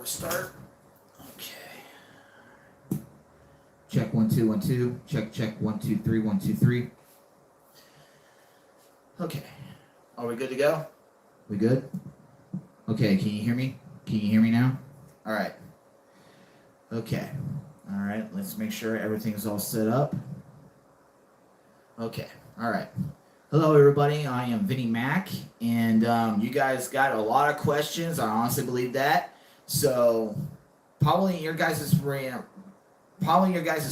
Start. Okay. Check 1 2 1 2. Check 1 2 3 1 2 3. Okay. Are we good to go? We good? Okay. Can you hear me? Can you hear me now? All right. Okay. All right. Let's make sure everything's all set up. Okay. All right. Hello, everybody. I am Vinny Mac, and you guys got a lot of questions. I honestly believe that. So, probably your guys'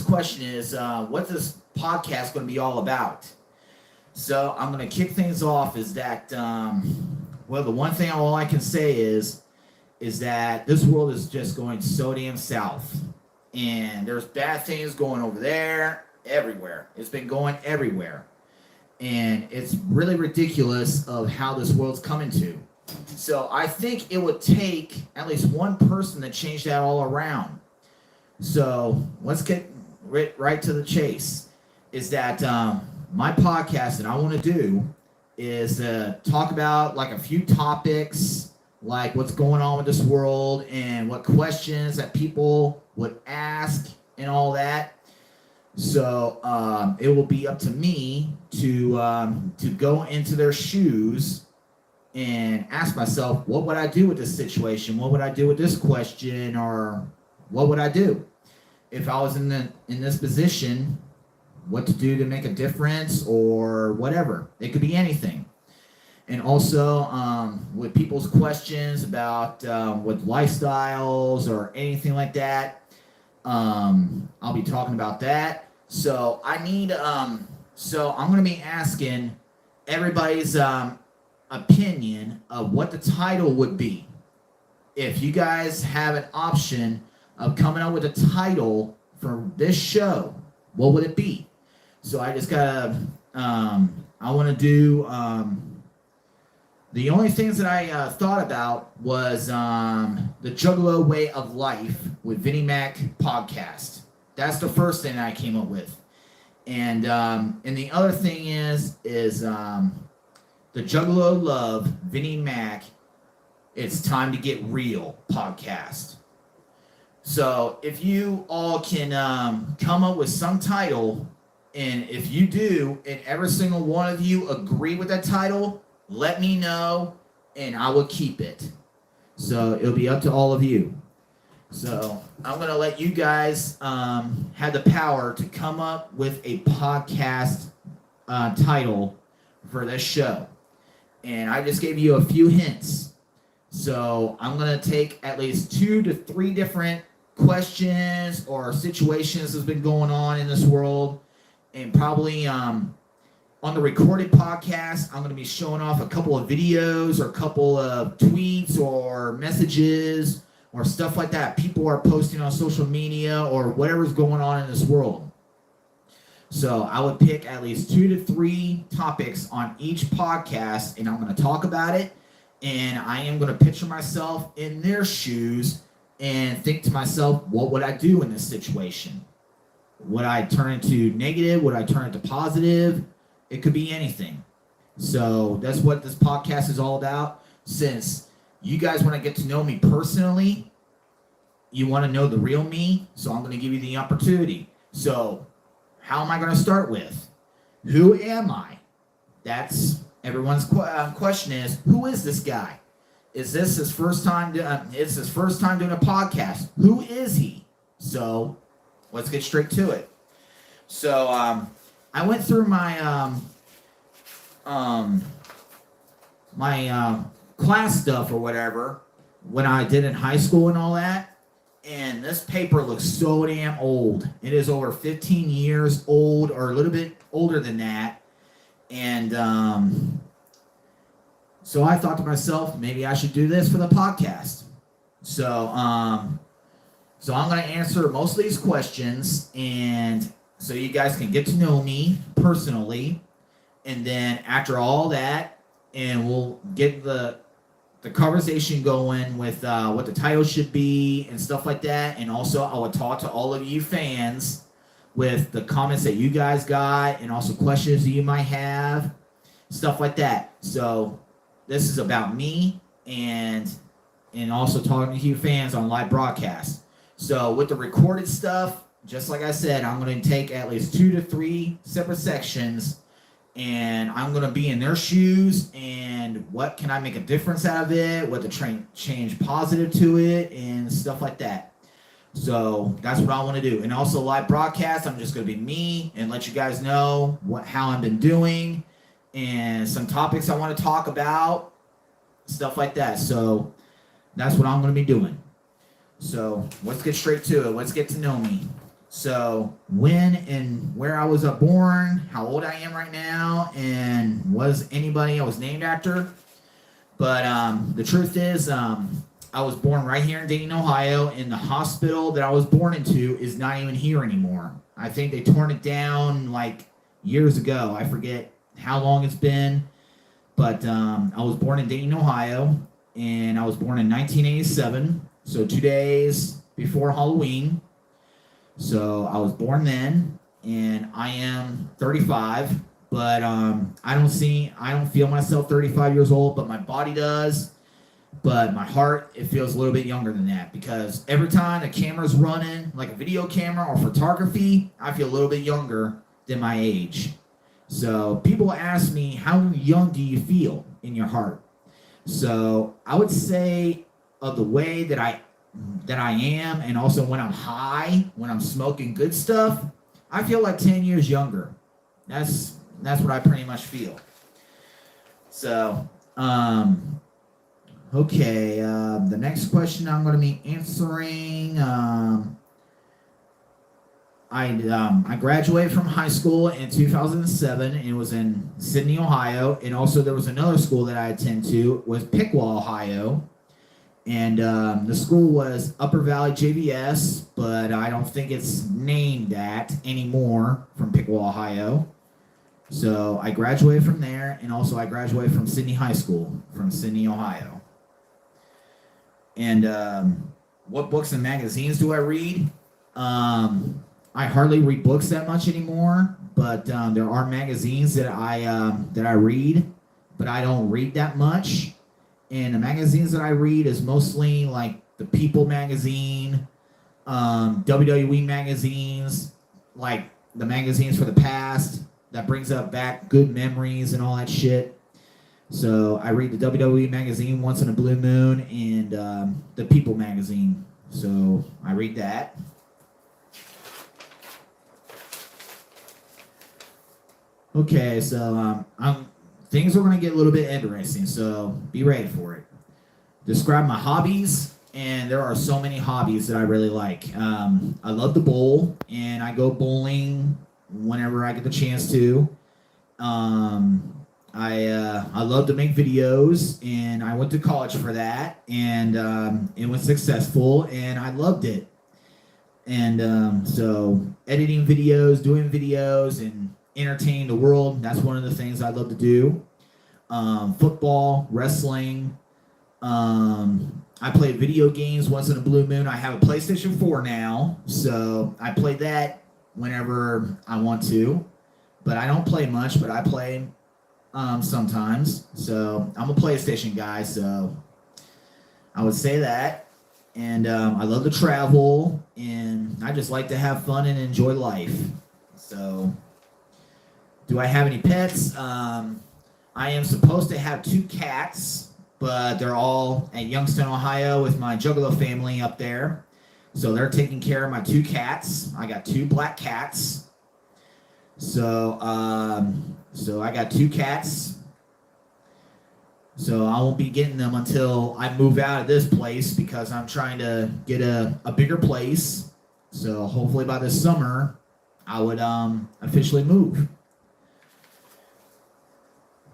question is, what this podcast going to be all about? So, I'm going to kick things off. Is that well, the one thing all I can say is that this world is just going so damn south, and there's bad things going over there, everywhere. It's been going everywhere. And it's really ridiculous of how this world's coming to. So I think it would take at least one person to change that all around. So let's get right to the chase. Is that my podcast that I want to do is talk about like a few topics, like what's going on with this world and what questions that people would ask and all that. So it will be up to me to go into their shoes and ask myself, what would I do with this situation? What would I do with this question? Or what would I do if I was in this position? What to do to make a difference or whatever. It could be anything. And also with people's questions about with lifestyles or anything like that, I'll be talking about that. So I need, so I'm going to be asking everybody's opinion of what the title would be. If you guys have an option of coming up with a title for this show, what would it be? So I just gotta, I want to do, the only things that I thought about was the Juggalo Way of Life with Vinny Mac podcast. That's the first thing I came up with. And the other thing is the Juggalo Love, Vinny Mac, It's Time to Get Real podcast. So if you all can come up with some title, and if you do, and every single one of you agree with that title, let me know, and I will keep it. So it'll be up to all of you. So I'm going to let you guys have the power to come up with a podcast title for this show. And I just gave you a few hints. So I'm going to take at least 2 to 3 different questions or situations that's been going on in this world. And probably on the recorded podcast, I'm going to be showing off a couple of videos or a couple of tweets or messages or stuff like that people are posting on social media or whatever's going on in this world. So I would pick at least 2 to 3 topics on each podcast, and I'm going to talk about it, and I am going to picture myself in their shoes and think to myself, what would I do in this situation? Would I turn into negative? Would I turn into positive? It could be anything. So that's what this podcast is all about. Since you guys want to get to know me personally, you want to know the real me, so I'm going to give you the opportunity. So how am I going to start with? Who am I? That's everyone's question is, who is this guy? Is this his first time? It's his first time doing a podcast. Who is he? So let's get straight to it. So I went through my class stuff or whatever when I did in high school and all that, and this paper looks so damn old. It is over 15 years old or a little bit older than that. And so I thought to myself, maybe I should do this for the podcast. So I'm going to answer most of these questions, and so you guys can get to know me personally. And then after all that, and we'll get the conversation going with what the title should be and stuff like that. And also I will talk to all of you fans with the comments that you guys got and also questions that you might have, stuff like that. So this is about me, and and also talking to you fans on live broadcast. So with the recorded stuff, just like I said, I'm going to take at least 2 to 3 separate sections, and I'm going to be in their shoes, and what can I make a difference out of it, what to change positive to it, and stuff like that. So that's what I want to do. And also live broadcast, I'm just going to be me and let you guys know how I've been doing and some topics I want to talk about, stuff like that. So that's what I'm going to be doing. So let's get straight to it. Let's get to know me. So when and where I was born, how old I am right now, and was anybody I was named after. But the truth is, I was born right here in Dayton, Ohio, and the hospital that I was born into is not even here anymore. I think they torn it down like years ago. I forget how long it's been, but I was born in Dayton, Ohio, and I was born in 1987, so 2 days before Halloween. So I was born then, and I am 35, but I don't feel myself 35 years old, but my body does. But my heart, it feels a little bit younger than that, because every time the camera's running, like a video camera or photography, I feel a little bit younger than my age. So people ask me, how young do you feel in your heart? So I would say of the way that I am, and also when I'm high, when I'm smoking good stuff, I feel like 10 years younger. That's what I pretty much feel. So, okay, the next question I'm going to be answering, I graduated from high school in 2007, and it was in Sydney, Ohio, and also there was another school that I attended to, was Piqua, Ohio, and the school was Upper Valley JVS, but I don't think it's named that anymore, from Piqua, Ohio. So I graduated from there, and also I graduated from Sydney High School, from Sydney, Ohio. And what books and magazines do I read? I hardly read books that much anymore, but there are magazines that I read, but I don't read that much. And the magazines that I read is mostly like the People magazine, WWE magazines, like the magazines for the past that brings up back good memories and all that shit. So I read the WWE magazine once in a blue moon, and the People magazine. So I read that. Okay, so things are going to get a little bit interesting, so be ready for it. Describe my hobbies, and there are so many hobbies that I really like. I love to bowl, and I go bowling whenever I get the chance to. I love to make videos, and I went to college for that, and it was successful, and I loved it. And so editing videos, doing videos, and entertaining the world, that's one of the things I love to do. Football, wrestling. I play video games once in a blue moon. I have a PlayStation 4 now, so I play that whenever I want to. But I don't play much, but I play sometimes. So I'm a PlayStation guy, so I would say that. And I love to travel, and I just like to have fun and enjoy life. So do I have any pets? I am supposed to have 2 cats, but they're all at Youngstown, Ohio with my Juggalo family up there. So they're taking care of my 2 cats. I got 2 black cats. So I got 2 cats. So I won't be getting them until I move out of this place, because I'm trying to get a bigger place. So hopefully by this summer, I would officially move.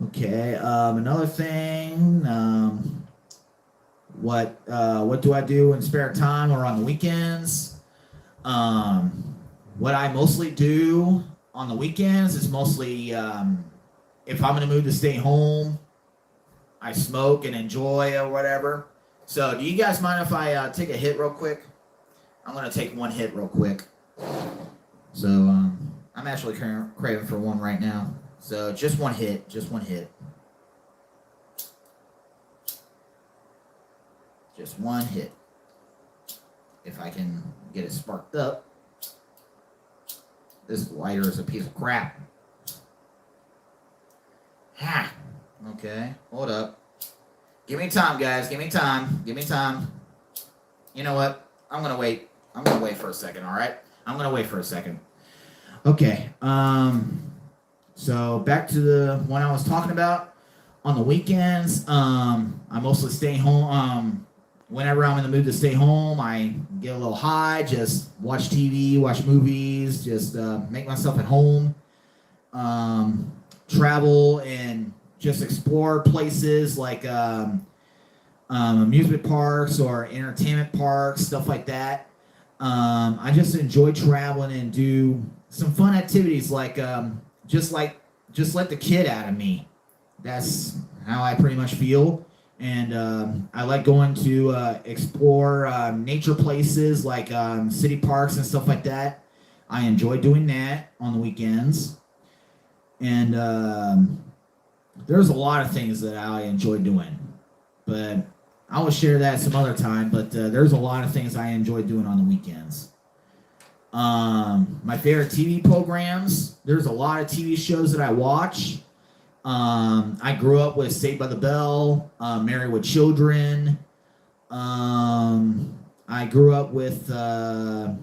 Okay, another thing, what do I do in spare time or on the weekends? What I mostly do on the weekends is mostly, if I'm going to move to stay home, I smoke and enjoy or whatever. So do you guys mind if I take a hit real quick? I'm going to take one hit real quick. So I'm actually craving for one right now. So just one hit, just one hit. Just one hit. If I can get it sparked up. This lighter is a piece of crap. Ha! Okay, hold up. Give me time, guys. Give me time. Give me time. You know what? I'm gonna wait. I'm gonna wait for a second, alright? I'm gonna wait for a second. Okay, so back to the one I was talking about. On the weekends, I mostly stay home. Whenever I'm in the mood to stay home, I get a little high, just watch TV, watch movies, just make myself at home. Travel and just explore places like amusement parks or entertainment parks, stuff like that. I just enjoy traveling and do some fun activities like just let the kid out of me. That's how I pretty much feel. And I like going to explore nature places like city parks and stuff like that. I enjoy doing that on the weekends. And there's a lot of things that I enjoy doing. But I will share that some other time. But there's a lot of things I enjoy doing on the weekends. My favorite TV programs, there's a lot of TV shows that I watch. I grew up with Saved by the Bell, Married with Children. I grew up with, I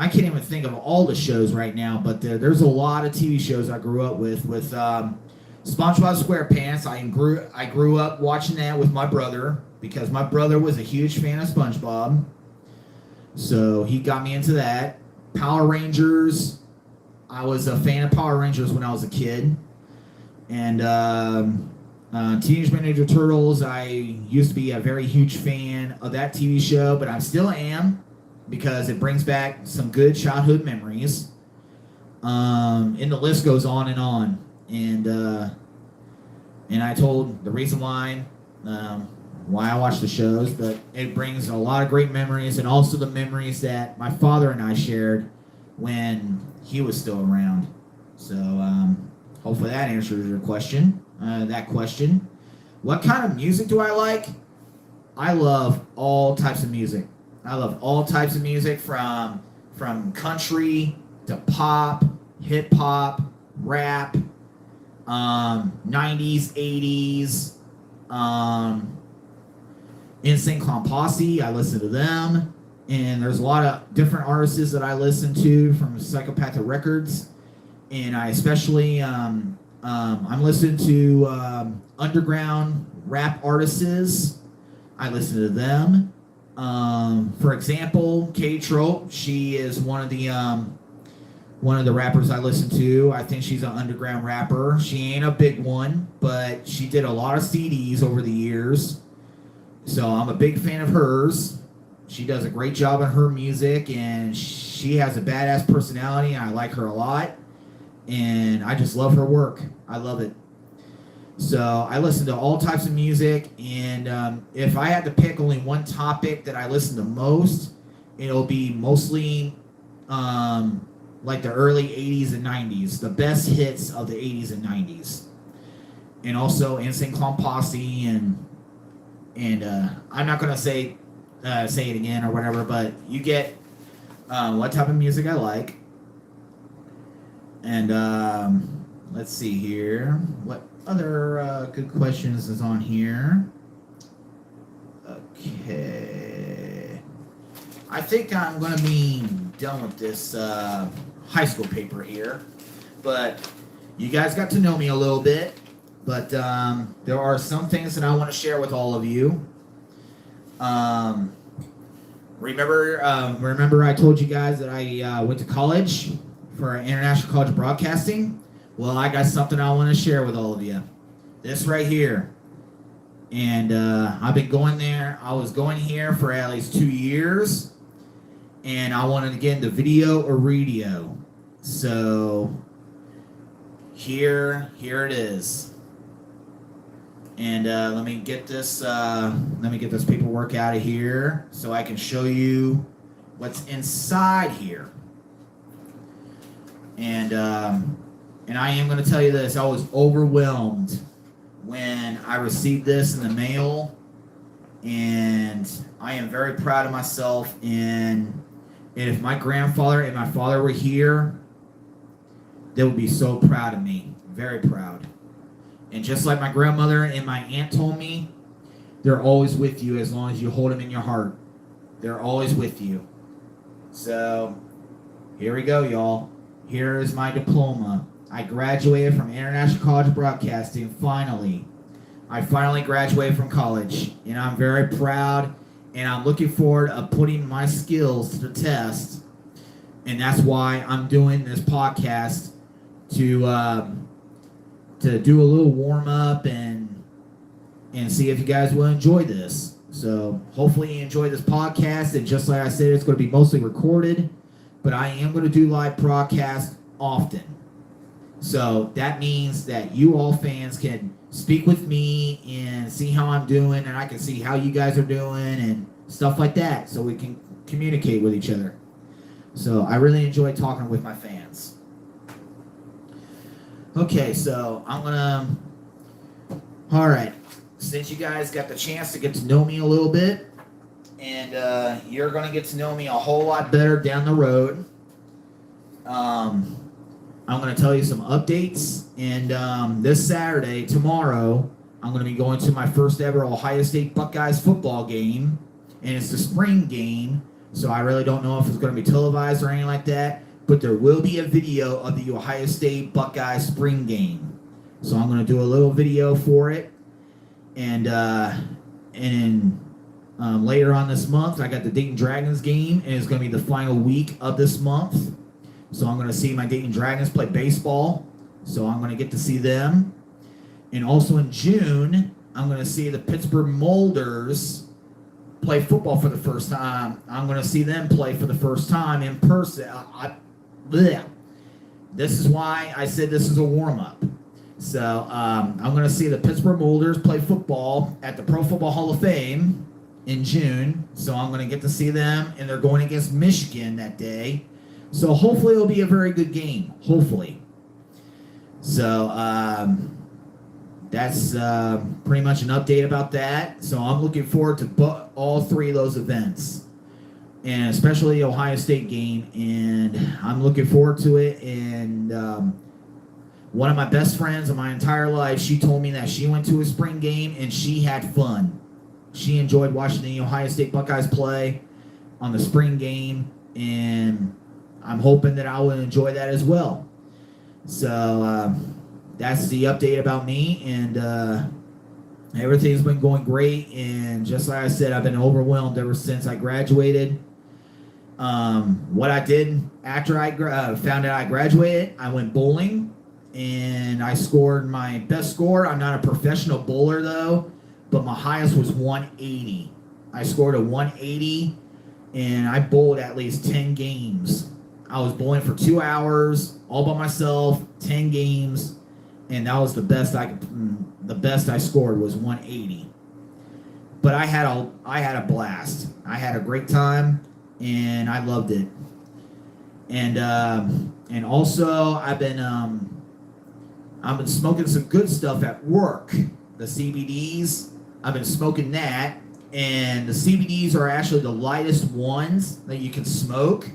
can't even think of all the shows right now, but there's a lot of TV shows I grew up with SpongeBob SquarePants. I grew up watching that with my brother because my brother was a huge fan of SpongeBob. So he got me into that. Power Rangers. I was a fan of Power Rangers when I was a kid. And Teenage Mutant Ninja Turtles, I used to be a very huge fan of that TV show, but I still am because it brings back some good childhood memories. And the list goes on and on. And I told the reason why I watch the shows, but it brings a lot of great memories and also the memories that my father and I shared when he was still around. So, hopefully that answers your question. What kind of music do I like? I love all types of music. I love all types of music from country to pop, hip hop, rap, 90s, 80s, Insane Clown Posse. I listen to them. And there's a lot of different artists that I listen to from Psychopathic Records. And I especially, I'm listening to underground rap artists. I listen to them. For example, Katie Trope. She is one of the rappers I listen to. I think she's an underground rapper. She ain't a big one, but she did a lot of CDs over the years. So I'm a big fan of hers. She does a great job on her music, and she has a badass personality, and I like her a lot. And I just love her work. I love it. So I listen to all types of music, and if I had to pick only one topic that I listen to most, it'll be mostly like the early 80s and 90s, the best hits of the 80s and 90s. And also Insane Clown Posse, and I'm not going to say it again or whatever, but you get what type of music I like. And let's see here. What other good questions is on here? Okay. I think I'm going to be done with this high school paper here. But you guys got to know me a little bit. But there are some things that I want to share with all of you. Remember I told you guys that I went to college for International College of Broadcasting? Well, I got something I want to share with all of you. This right here. And I've been going there. I was going here for at least 2 years. And I wanted to get into video or radio. So here it is. And let me get this paperwork out of here so I can show you what's inside here. And I am going to tell you this. I was overwhelmed when I received this in the mail. And I am very proud of myself. And if my grandfather and my father were here, they would be so proud of me. Very proud. And just like my grandmother and my aunt told me, they're always with you as long as you hold them in your heart. They're always with you. So, here we go, y'all. Here is my diploma. I graduated from International College of Broadcasting, finally. I finally graduated from college, and I'm very proud, and I'm looking forward to putting my skills to the test, and that's why I'm doing this podcast to do a little warm-up and see if you guys will enjoy this. So hopefully you enjoy this podcast, and just like I said, it's going to be mostly recorded, but I am going to do live broadcasts often. So that means that you all fans can speak with me and see how I'm doing, and I can see how you guys are doing and stuff like that, so we can communicate with each other. So I really enjoy talking with my fans. Okay, so alright, since you guys got the chance to get to know me a little bit, and you're going to get to know me a whole lot better down the road, I'm going to tell you some updates, and this Saturday, tomorrow, I'm going to be going to my first ever Ohio State Buckeyes football game, and it's the spring game, so I really don't know if it's going to be televised or anything like that, but there will be a video of the Ohio State Buckeyes spring game. So I'm going to do a little video for it, and later on this month, I got the Dayton Dragons game, and it's going to be the final week of this month. So I'm going to see my Dayton Dragons play baseball. So I'm going to get to see them. And also in June, I'm going to see the Pittsburgh Molders play football for the first time. I'm going to see them play for the first time in person. This is why I said this is a warm-up. So I'm going to see the Pittsburgh Molders play football at the Pro Football Hall of Fame in June. So I'm going to get to see them, and they're going against Michigan that day. So hopefully it'll be a very good game. Hopefully. So that's pretty much an update about that. So I'm looking forward to all three of those events, and especially the Ohio State game. And I'm looking forward to it. And one of my best friends in my entire life, she told me that she went to a spring game and she had fun. She enjoyed watching the Ohio State Buckeyes play on the spring game, and I'm hoping that I will enjoy that as well. So that's the update about me, and everything's been going great. And just like I said, I've been overwhelmed ever since I graduated. What I did after I found out I graduated, I went bowling, and I scored my best score. I'm not a professional bowler though, but my highest was 180. I scored a 180, and I bowled at least 10 games. I was bowling for 2 hours, all by myself, 10 games, and that was the best I scored was 180. But I had a blast. I had a great time, and I loved it. And also I've been smoking some good stuff at work. The CBDs, I've been smoking that, and the CBDs are actually the lightest ones that you can smoke.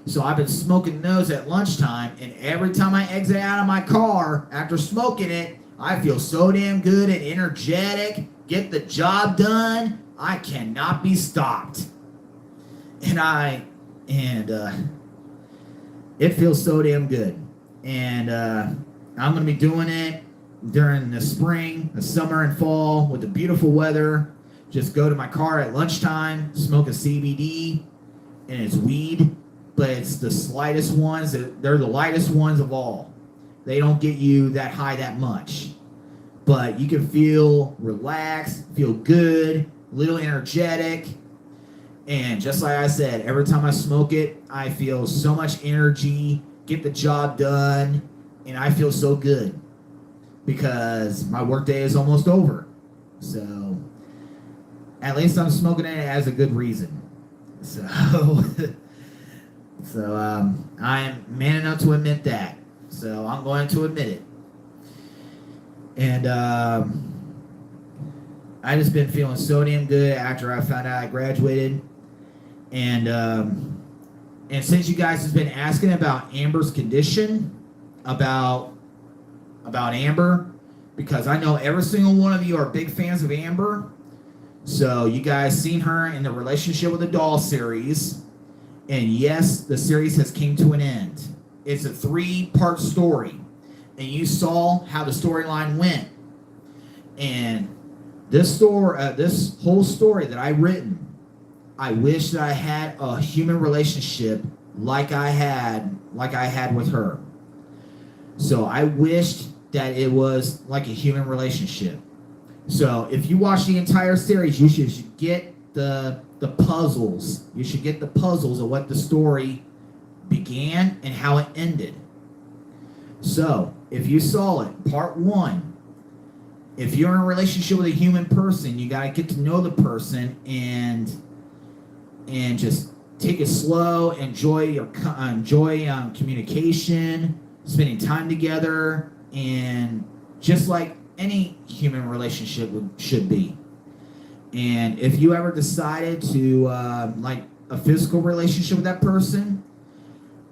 So I've been smoking those at lunchtime, and every time I exit out of my car after smoking it, I feel so damn good and energetic, get the job done. I cannot be stopped. And it feels so damn good. And I'm going to be doing it during the spring, the summer, and fall with the beautiful weather. Just go to my car at lunchtime, smoke a CBD, and it's weed. But it's the slightest ones. They're the lightest ones of all. They don't get you that high that much. But you can feel relaxed, feel good, a little energetic. And just like I said, every time I smoke it, I feel so much energy, get the job done, and I feel so good because my workday is almost over. So at least I'm smoking it as a good reason. So I'm man enough to admit that. So I'm going to admit it. And I just been feeling so damn good after I found out I graduated. And since you guys have been asking about Amber's condition, about Amber, because I know every single one of you are big fans of Amber. So you guys seen her in the Relationship with a Doll series. And yes, the series has came to an end. It's a 3-part story. And you saw how the storyline went. And this whole story that I written, I wish that I had a human relationship like I had with her. So I wished that it was like a human relationship. So if you watch the entire series, you should get the puzzles. You should get the puzzles of what the story began and how it ended. So if you saw it, part 1, if you're in a relationship with a human person, you gotta get to know the person and just take it slow. Enjoy communication, spending time together, and just like any human relationship should be. And if you ever decided to like a physical relationship with that person,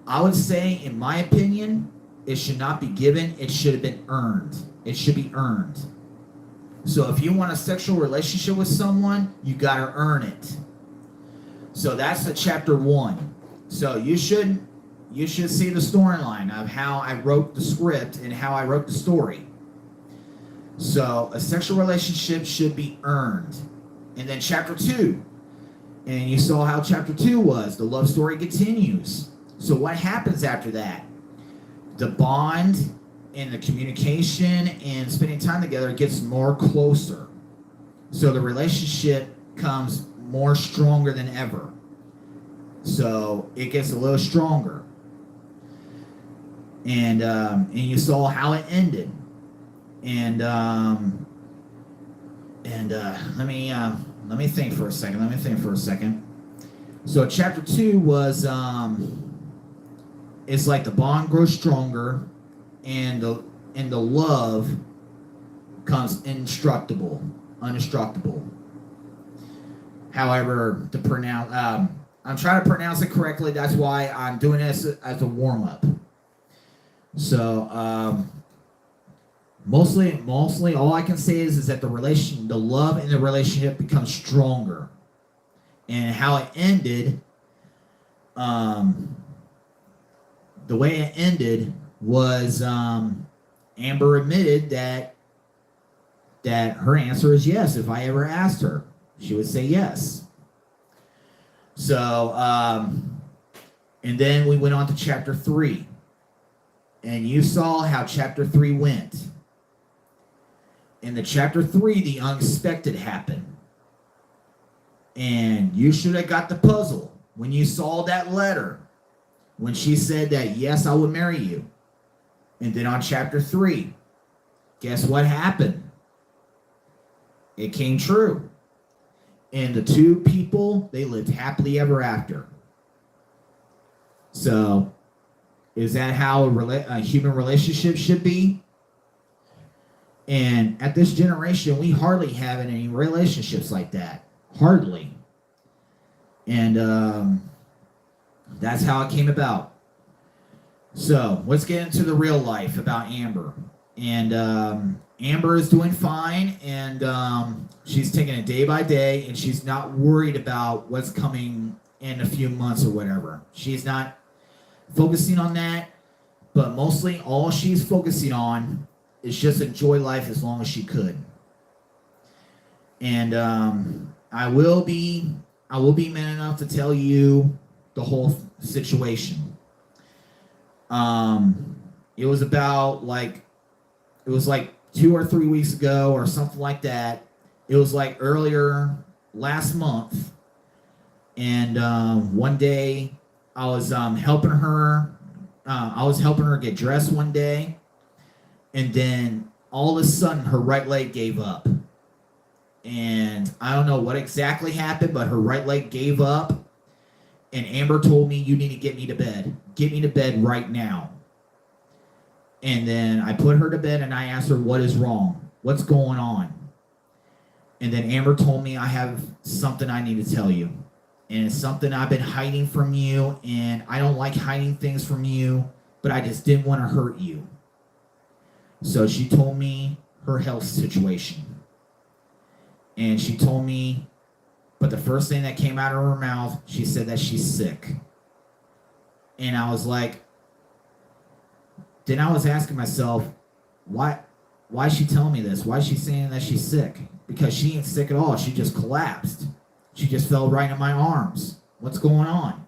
I would say, in my opinion, it should not be given. It should have been earned. It should be earned. So if you want a sexual relationship with someone, you gotta earn it. So that's the chapter 1. So you should see the storyline of how I wrote the script and how I wrote the story. So a sexual relationship should be earned. And then chapter 2. And you saw how chapter 2 was. The love story continues. So what happens after that? The bond and the communication and spending time together gets more closer. So the relationship comes more stronger than ever. So it gets a little stronger. And you saw how it ended. And let me think for a second. So chapter 2 was it's like the bond grows stronger, and the love becomes indestructible. However, I'm trying to pronounce it correctly. That's why I'm doing this as a warm up. So mostly all I can say is that the love in the relationship becomes stronger. And how it ended, the way it ended was Amber admitted that her answer is yes. If I ever asked her, she would say yes. So, and then we went on to chapter 3. And you saw how chapter 3 went. In the chapter 3, the unexpected happened. And you should have got the puzzle when you saw that letter, when she said that, yes, I would marry you. And then on chapter 3, guess what happened? It came true. And the two people, they lived happily ever after. So, is that how a human relationship should be? And at this generation, we hardly have any relationships like that. Hardly. And that's how it came about. So let's get into the real life about Amber. And Amber is doing fine, and she's taking it day by day, and she's not worried about what's coming in a few months or whatever. She's not focusing on that, but mostly all she's focusing on is just enjoy life as long as she could. And I will be man enough to tell you the whole situation. It was like 2 or 3 weeks ago or something like that. It was like earlier last month, and one day I was helping her. I was helping her get dressed one day, and then all of a sudden her right leg gave up. And I don't know what exactly happened, but her right leg gave up. And Amber told me, you need to get me to bed. Get me to bed right now. And then I put her to bed and I asked her, what is wrong? What's going on? And then Amber told me, I have something I need to tell you. And it's something I've been hiding from you. And I don't like hiding things from you, but I just didn't want to hurt you. So she told me her health situation. And she told me, but the first thing that came out of her mouth, she said that she's sick. And I was like, then I was asking myself, why is she telling me this? Why is she saying that she's sick? Because she ain't sick at all. She just collapsed. She just fell right in my arms. What's going on?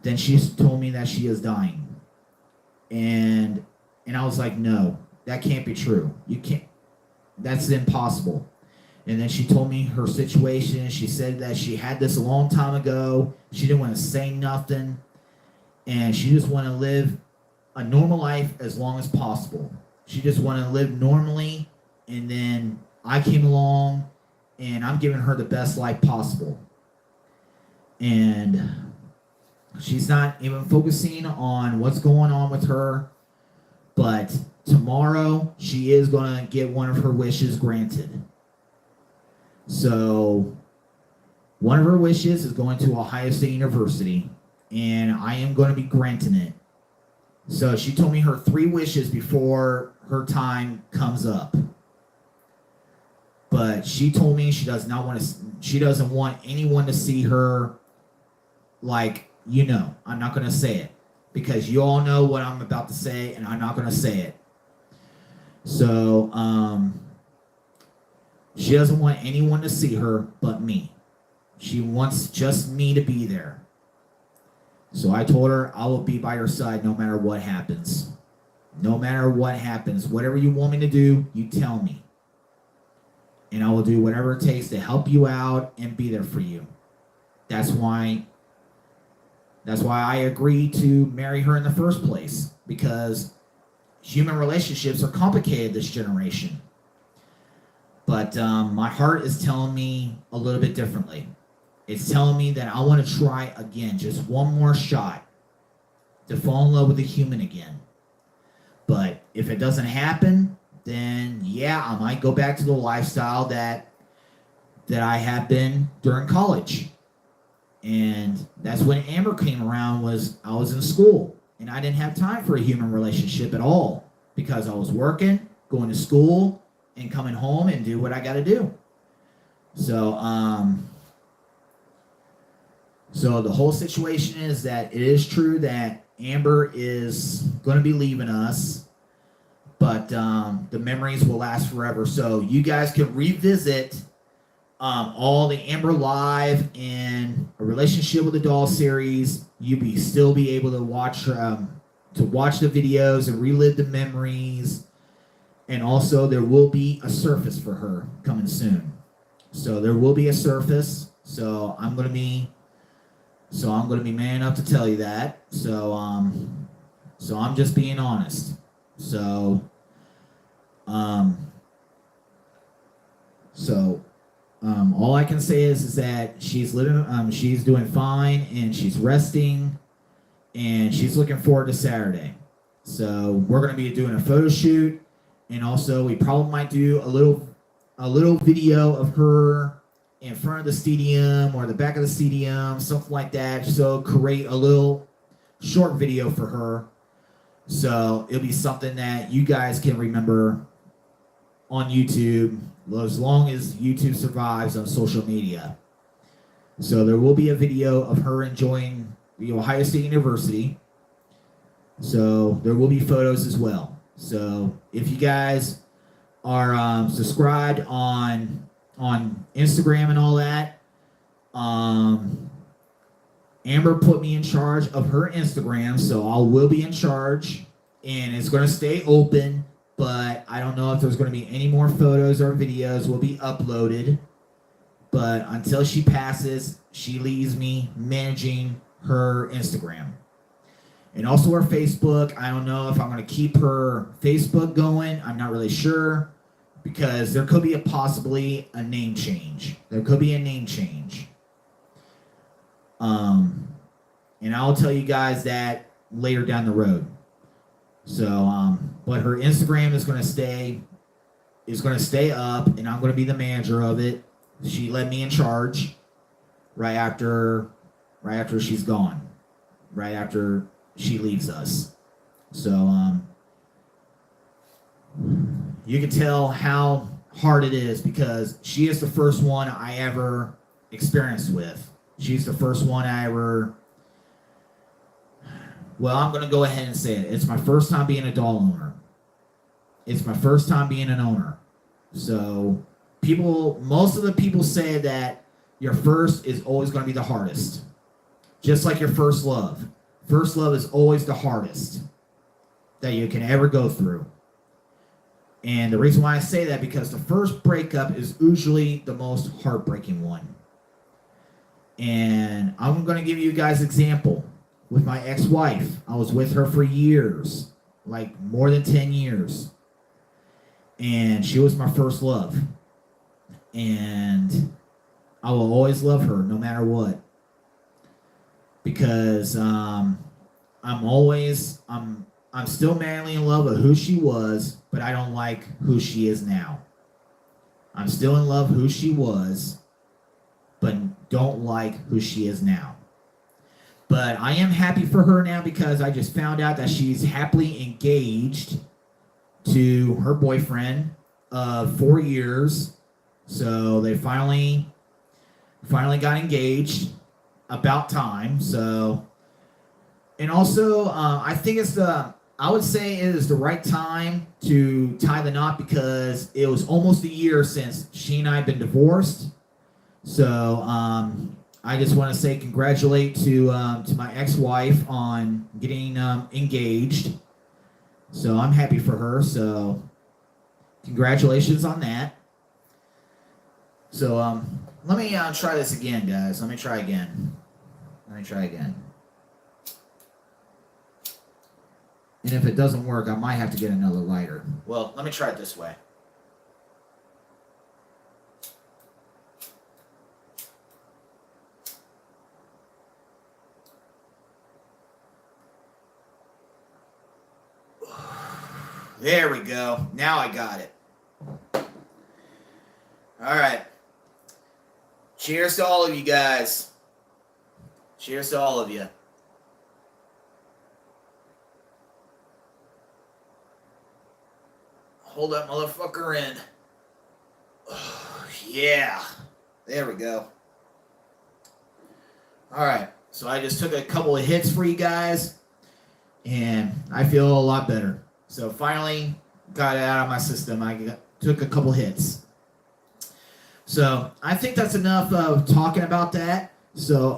Then she told me that she is dying. And I was like, no, that can't be true. You can't. That's impossible. And then she told me her situation. She said that she had this a long time ago. She didn't want to say nothing. And she just wanted to live a normal life as long as possible. She just wanted to live normally. And then I came along and I'm giving her the best life possible. And she's not even focusing on what's going on with her. But tomorrow she is going to get one of her wishes granted. So one of her wishes is going to Ohio State University, and I am going to be granting it. So she told me her 3 wishes before her time comes up. But she told me she doesn't want anyone to see her, like, I'm not going to say it. Because you all know what I'm about to say, and I'm not going to say it. So, she doesn't want anyone to see her but me. She wants just me to be there. So I told her I will be by her side no matter what happens. No matter what happens. Whatever you want me to do, you tell me. And I will do whatever it takes to help you out and be there for you. That's why I agreed to marry her in the first place. Because human relationships are complicated this generation. But my heart is telling me a little bit differently. It's telling me that I want to try again, just one more shot to fall in love with a human again. But if it doesn't happen, then yeah, I might go back to the lifestyle that I have been during college. And that's when Amber came around. I was in school, and I didn't have time for a human relationship at all because I was working, going to school, and coming home and do what I got to do. So, so the whole situation is that it is true that Amber is going to be leaving us, but the memories will last forever. So you guys can revisit all the Amber Live and A Relationship with a Doll series. You'll still be able to watch the videos and relive the memories. And also, there will be a surface for her coming soon. So there will be a surface. So I'm gonna be man enough to tell you that. So I'm just being honest. So all I can say is that she's living. She's doing fine, and she's resting, and she's looking forward to Saturday. So we're gonna be doing a photo shoot. And also, we probably might do a little video of her in front of the stadium or the back of the stadium, something like that. So create a little short video for her. So it'll be something that you guys can remember on YouTube as long as YouTube survives on social media. So there will be a video of her enjoying the Ohio State University. So there will be photos as well. So if you guys are subscribed on Instagram and all that, Amber put me in charge of her Instagram, so I will be in charge, and it's going to stay open, but I don't know if there's going to be any more photos or videos will be uploaded. But until she passes, she leaves me managing her Instagram. And also her Facebook. I don't know if I'm going to keep her Facebook going. I'm not really sure. Because there could be possibly a name change. There could be a name change. And I'll tell you guys that later down the road. So, but her Instagram is going to stay is going to stay up, and I'm going to be the manager of it. She let me in charge right after she's gone, right after she leaves us. So you can tell how hard it is because she is the first one I ever experienced with. She's the first one I ever... Well, I'm going to go ahead and say it. It's my first time being a doll owner. It's my first time being an owner. So most of the people say that your first is always going to be the hardest. Just like your first love. First love is always the hardest that you can ever go through. And the reason why I say that, because the first breakup is usually the most heartbreaking one. And I'm going to give you guys an example. With my ex-wife, I was with her for years, like more than 10 years. And she was my first love. And I will always love her no matter what. Because I'm still madly in love with who she was, but I don't like who she is now. I'm still in love who she was, but don't like who she is now. But I am happy for her now because I just found out that she's happily engaged to her boyfriend of 4 years. So they finally got engaged. About time. So, and also, I think I would say it is the right time to tie the knot because it was almost a year since she and I have been divorced. So, I just want to say congratulate to my ex-wife on getting engaged. So I'm happy for her. So congratulations on that. So let me try this again, guys. Let me try again. And if it doesn't work, I might have to get another lighter. Well, let me try it this way. There we go. Now I got it. All right. Cheers to all of you guys. Cheers to all of you. Hold that motherfucker in. Oh, yeah. There we go. All right. So I just took a couple of hits for you guys, and I feel a lot better. So finally got it out of my system. Took a couple hits. So I think that's enough of talking about that. So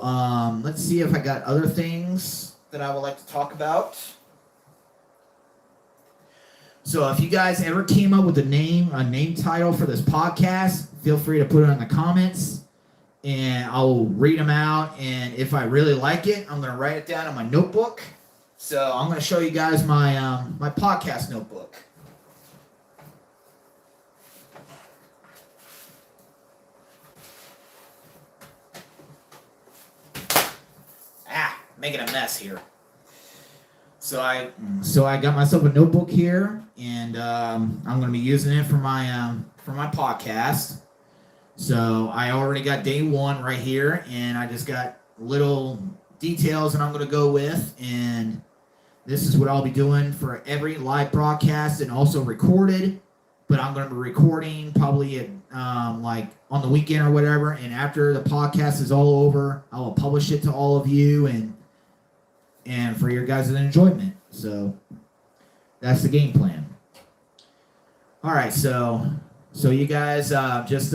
let's see if I got other things that I would like to talk about. So if you guys ever came up with a name title for this podcast, feel free to put it in the comments, and I'll read them out. And if I really like it, I'm going to write it down in my notebook. So I'm going to show you guys my my podcast notebook. Making a mess here. So I got myself a notebook here, and I'm going to be using it for my podcast. So I already got day one right here, and I just got little details that I'm going to go with, and this is what I'll be doing for every live broadcast and also recorded. But I'm going to be recording probably at like on the weekend or whatever, and after the podcast is all over, I will publish it to all of you and for your guys' enjoyment. So that's the game plan. All right, so you guys just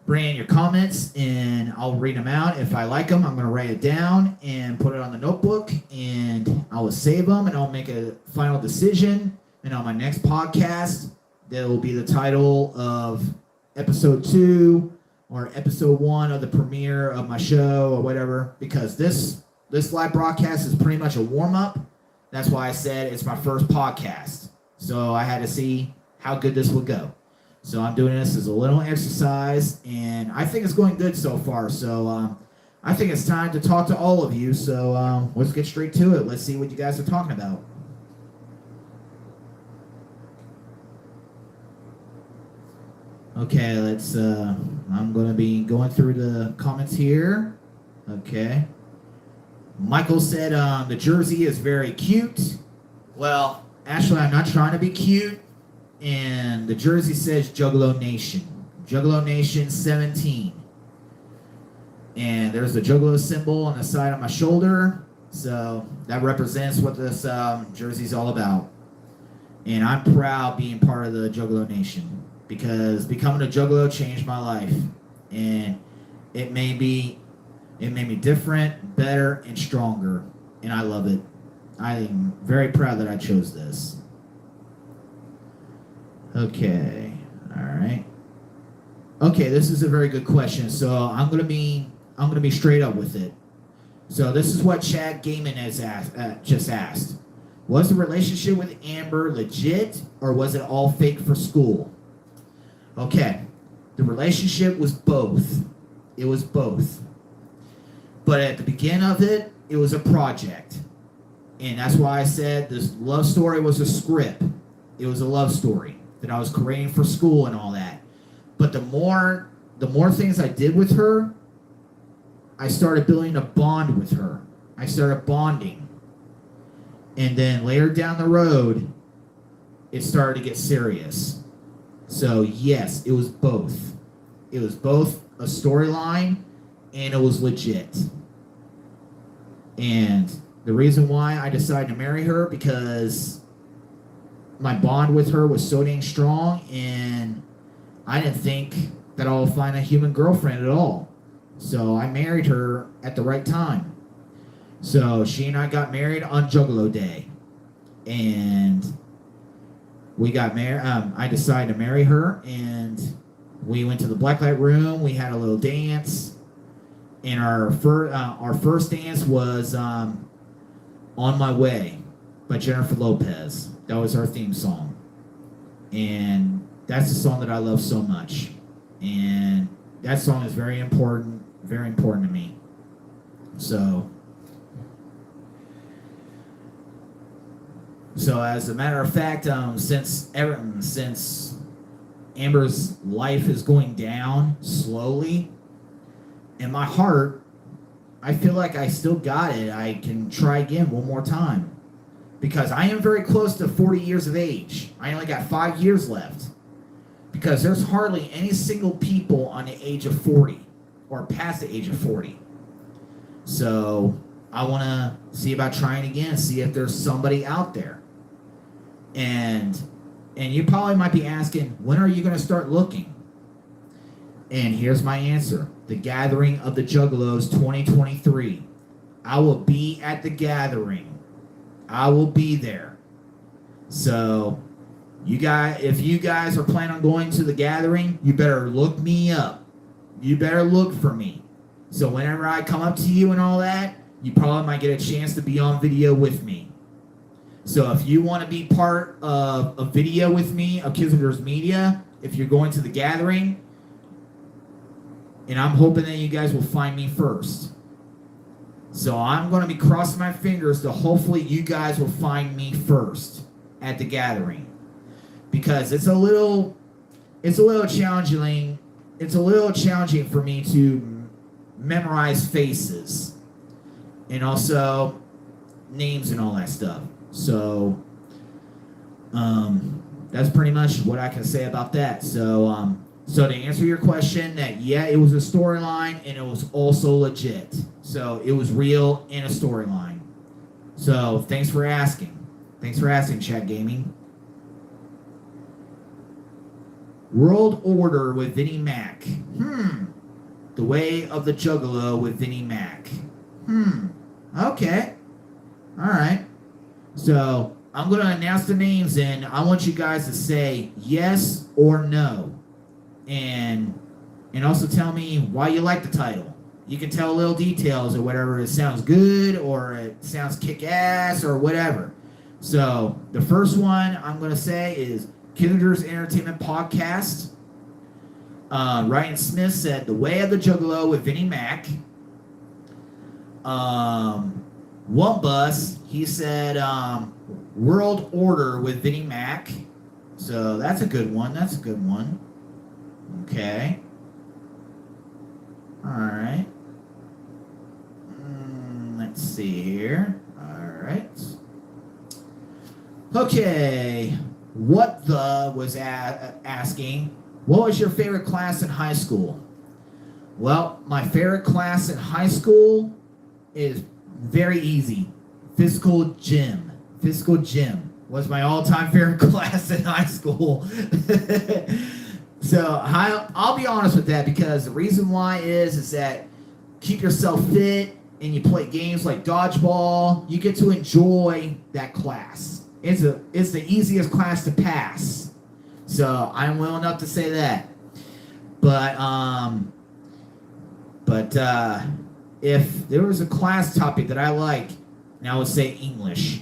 bring in your comments, and I'll read them out. If I like them, I'm going to write it down and put it on the notebook, and I will save them, and I'll make a final decision. And on my next podcast, that will be the title of episode 2 or episode 1 of the premiere of my show or whatever, because this live broadcast is pretty much a warm-up. That's why I said it's my first podcast. So I had to see how good this would go. So I'm doing this as a little exercise, and I think it's going good so far. So I think it's time to talk to all of you. So let's get straight to it. Let's see what you guys are talking about. Okay, let's, I'm going to be going through the comments here. Okay. Michael said, the jersey is very cute. Well, actually, I'm not trying to be cute. And the jersey says Juggalo Nation. Juggalo Nation 17. And there's the Juggalo symbol on the side of my shoulder. So that represents what this jersey's all about. And I'm proud being part of the Juggalo Nation, because becoming a Juggalo changed my life. And it made me different, better, and stronger. And I love it. I am very proud that I chose this. Okay. All right. Okay, this is a very good question. So I'm gonna be straight up with it. So this is what Chad Gaiman has just asked. Was the relationship with Amber legit, or was it all fake for school? Okay, the relationship was both. It was both. But at the beginning of it, it was a project. And that's why I said this love story was a script. It was a love story that I was creating for school and all that. But the more things I did with her, I started building a bond with her. I started bonding. And then later down the road, it started to get serious. So yes, it was both. It was both a storyline and it was legit. And the reason why I decided to marry her, because my bond with her was so dang strong, and I didn't think that I'll find a human girlfriend at all. So I married her at the right time. So she and I got married on Juggalo Day. And we got married. I decided to marry her, and we went to the blacklight room. We had a little dance. And our first dance was On My Way by Jennifer Lopez. That was our theme song. And that's a song that I love so much. And that song is very important to me. So as a matter of fact, since Amber's life is going down slowly, in my heart, I feel like I still got it. I can try again one more time. Because I am very close to 40 years of age. I only got 5 years left. Because there's hardly any single people on the age of 40 or past the age of 40. So I want to see about trying again, see if there's somebody out there. And you probably might be asking, when are you going to start looking? And here's my answer. The Gathering of the Juggalos 2023. I will be at the gathering. I will be there. So if you guys are planning on going to the gathering, you better look me up. You better look for me. So whenever I come up to you and all that, you probably might get a chance to be on video with me. So if you want to be part of a video with me of Kizarders Media, if you're going to the gathering, and I'm hoping that you guys will find me first. So I'm going to be crossing my fingers to hopefully you guys will find me first at the gathering. Because it's a little challenging. It's a little challenging for me to memorize faces and also names and all that stuff. So that's pretty much what I can say about that. So to answer your question, that yeah, it was a storyline and it was also legit. So it was real in a storyline. So thanks for asking. Thanks for asking, Chat Gaming. World Order with Vinnie Mac. The Way of the Juggalo with Vinnie Mac. Okay. All right. So I'm going to announce the names, and I want you guys to say yes or no. And also tell me why you like the title. You can tell little details or whatever. It sounds good or it sounds kick-ass or whatever. So the first one I'm going to say is Kizarders Entertainment Podcast. Ryan Smith said The Way of the Juggalo with Vinnie Mac. One Bus, he said World Order with Vinnie Mac. So that's a good one. That's a good one. Okay. All right. Let's see here. All right. Okay. What the was asking, what was your favorite class in high school? Well, my favorite class in high school is very easy. Physical gym. Physical gym was my all-time favorite class in high school. So I'll be honest with that, because the reason why is that keep yourself fit and you play games like dodgeball, you get to enjoy that class. It's the easiest class to pass. So I'm willing enough to say that. But if there was a class topic that I like, and I would say English.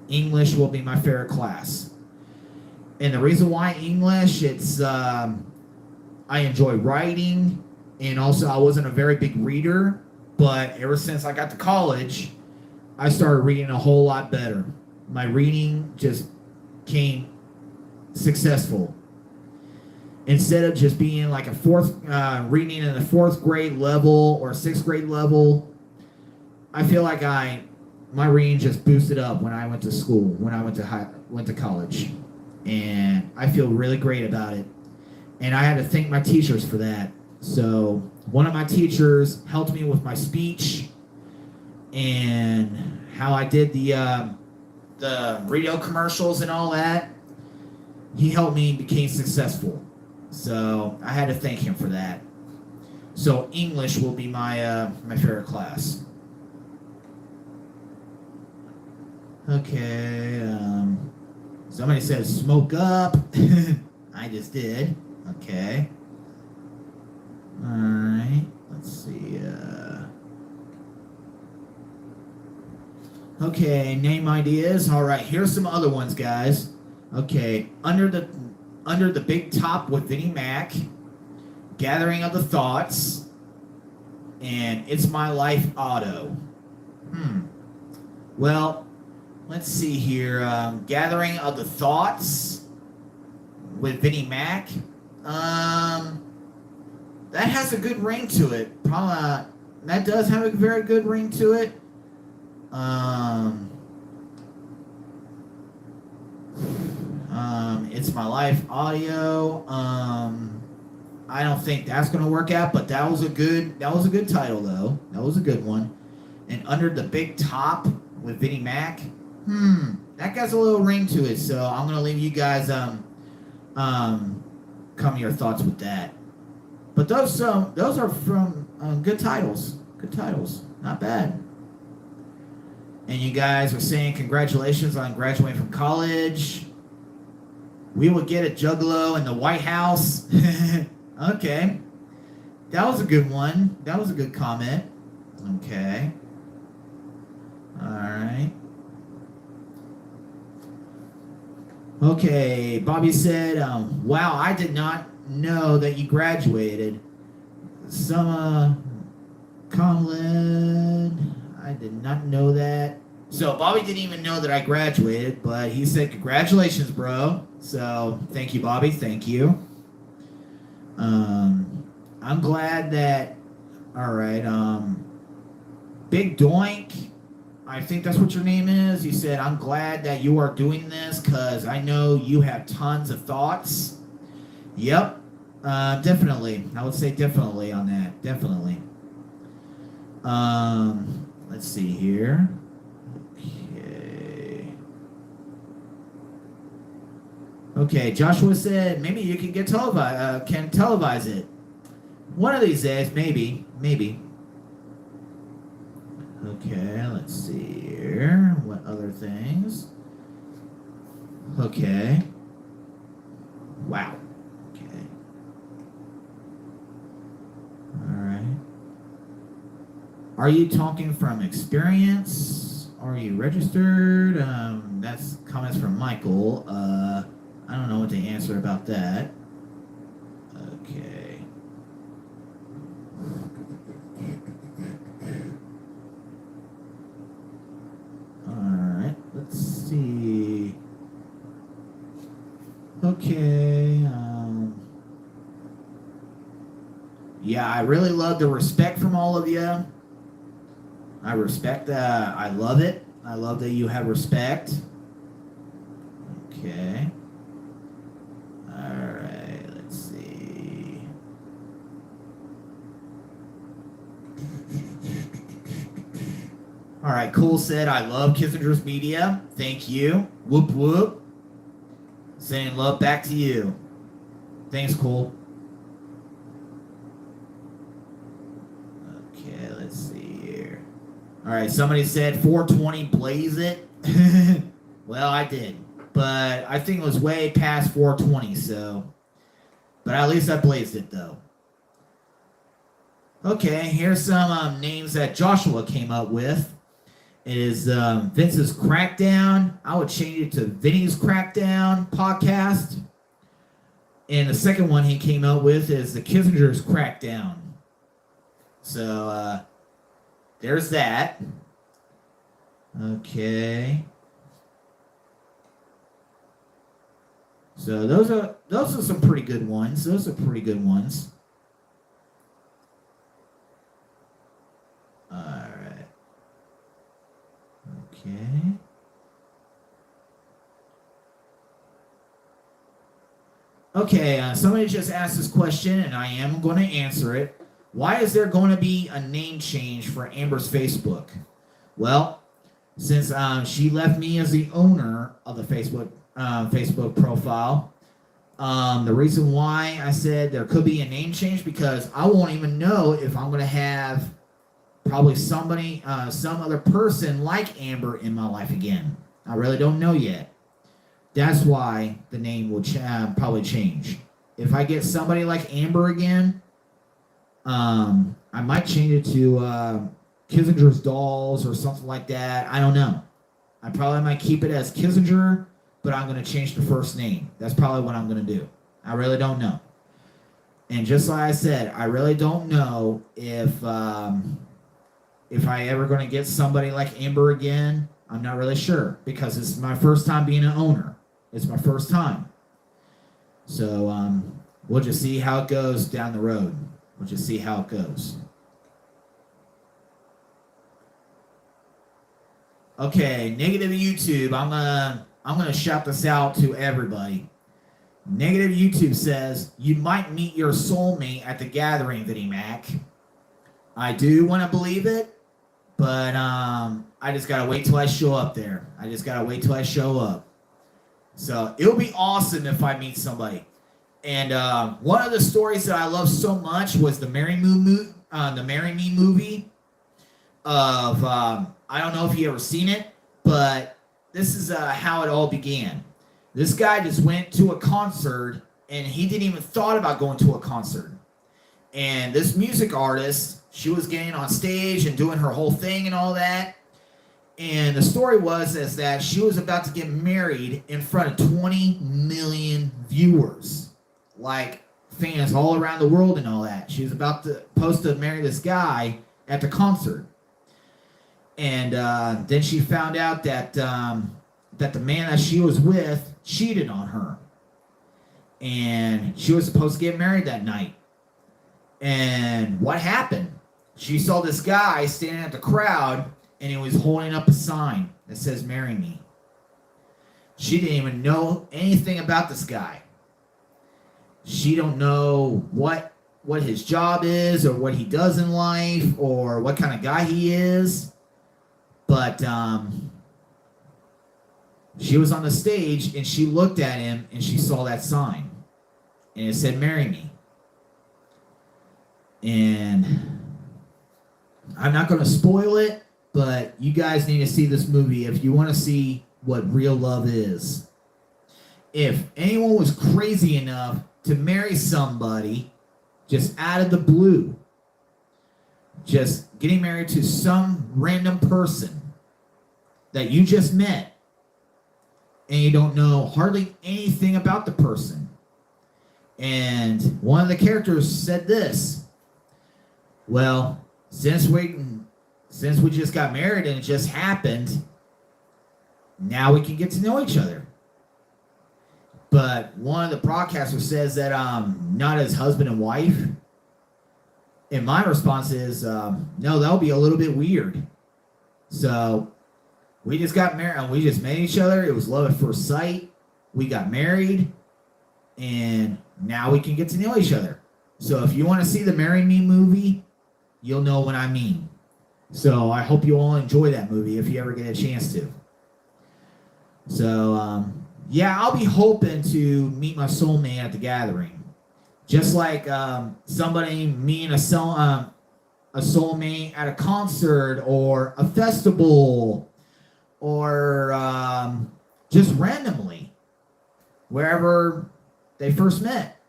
English will be my favorite class. And the reason why English, it's I enjoy writing, and also I wasn't a very big reader, but ever since I got to college, I started reading a whole lot better. My reading just came successful. Instead of just being like a reading in the 4th grade level or 6th grade level, I feel like my reading just boosted up when I went to school, when I went to college, and I feel really great about it. And I had to thank my teachers for that. So one of my teachers helped me with my speech and how I did the radio commercials and all that. He helped me become successful. So I had to thank him for that. So English will be my favorite class. Okay. Somebody said smoke up. I just did. Okay. All right. Let's see. Okay. Name ideas. All right. Here's some other ones, guys. Okay. Under the big top with Vinnie Mac. Gathering of the Thoughts. And It's My Life Auto. Well, let's see here. Gathering of the Thoughts with Vinnie Mac. That has a good ring to it. Probably that does have a very good ring to it. It's My Life Audio. I don't think that's gonna work out, but that was a good title though. That was a good one. And Under the Big Top with Vinnie Mac. That got a little ring to it, so I'm gonna leave you guys come to your thoughts with that. But those are from good titles. Good titles. Not bad. And you guys are saying congratulations on graduating from college. We will get a Juggalo in the White House. Okay. That was a good one. That was a good comment. Okay. Alright. Okay. Bobby said, wow, I did not know that you graduated. Some Conlad, I did not know that. So Bobby didn't even know that I graduated, but he said congratulations, bro. So thank you, Bobby. Thank you. I'm glad that. All right. Big Doink. I think that's what your name is. You said, I'm glad that you are doing this because I know you have tons of thoughts. Yep. Definitely. I would say definitely on that. Definitely. Let's see here. Okay, Joshua said maybe you can televise it. One of these days, maybe. Okay, let's see here. What other things? Okay. Wow. Okay. All right. Are you talking from experience? Are you registered? That's comments from Michael. I don't know what to answer about that. Okay. Alright, let's see. Okay, Yeah, I really love the respect from all of you. I respect that. I love it. I love that you have respect. Okay. All right, let's see. All right, Cole said, I love Kissinger's media. Thank you. Whoop, whoop. Saying love back to you. Thanks, Cole. Okay, let's see here. All right, somebody said 420, blaze it. Well, I did. But I think it was way past 420, so. But at least I blazed it, though. Okay, here's some names that Joshua came up with. It is Vince's Crackdown. I would change it to Vinny's Crackdown podcast. And the second one he came up with is the Kissinger's Crackdown. So, there's that. Okay. So those are some pretty good ones. Those are pretty good ones. All right. Okay. Okay, somebody just asked this question, and I am going to answer it. Why is there going to be a name change for Amber's Facebook? Well, since she left me as the owner of the Facebook profile, the reason why I said there could be a name change because I won't even know if I'm going to have probably somebody, some other person like Amber in my life again. I really don't know yet. That's why the name will probably change. If I get somebody like Amber again, I might change it to Kissinger's Dolls or something like that. I don't know. I probably might keep it as Kissinger, but I'm going to change the first name. That's probably what I'm going to do. I really don't know. And just like I said, I really don't know if I ever going to get somebody like Amber again. I'm not really sure because it's my first time being an owner. It's my first time. So we'll just see how it goes down the road. We'll just see how it goes. Okay, negative YouTube. I'm gonna shout this out to everybody. Negative YouTube says you might meet your soulmate at the gathering, Vinnie Mac. I do want to believe it, but I just gotta wait till I show up there. I just gotta wait till I show up. So it'll be awesome if I meet somebody. And one of the stories that I love so much was the Marry Me movie. Of I don't know if you ever seen it, but this is how it all began. This guy just went to a concert, and he didn't even thought about going to a concert. And this music artist, she was getting on stage and doing her whole thing and all that. And the story was is that she was about to get married in front of 20 million viewers. Like fans all around the world and all that. She was supposed to marry this guy at the concert. And then she found out that that the man that she was with cheated on her. And she was supposed to get married that night. And what happened? She saw this guy standing at the crowd, and he was holding up a sign that says, "Marry me." She didn't even know anything about this guy. She don't know what his job is or what he does in life or what kind of guy he is. But she was on the stage, and she looked at him, and she saw that sign. And it said, "Marry me." And I'm not going to spoil it, but you guys need to see this movie if you want to see what real love is. If anyone was crazy enough to marry somebody just out of the blue, just getting married to some random person that you just met, and you don't know hardly anything about the person. And one of the characters said this, well, since we just got married and it just happened, now we can get to know each other. But one of the broadcasters says that not as husband and wife. And my response is, no, that'll be a little bit weird. So we just got married, and we just met each other. It was love at first sight. We got married, and now we can get to know each other. So if you want to see the Marry Me movie, you'll know what I mean. So I hope you all enjoy that movie if you ever get a chance to. So, yeah, I'll be hoping to meet my soulmate at the gathering. Just like somebody meeting a soulmate at a concert or a festival or just randomly, wherever they first met.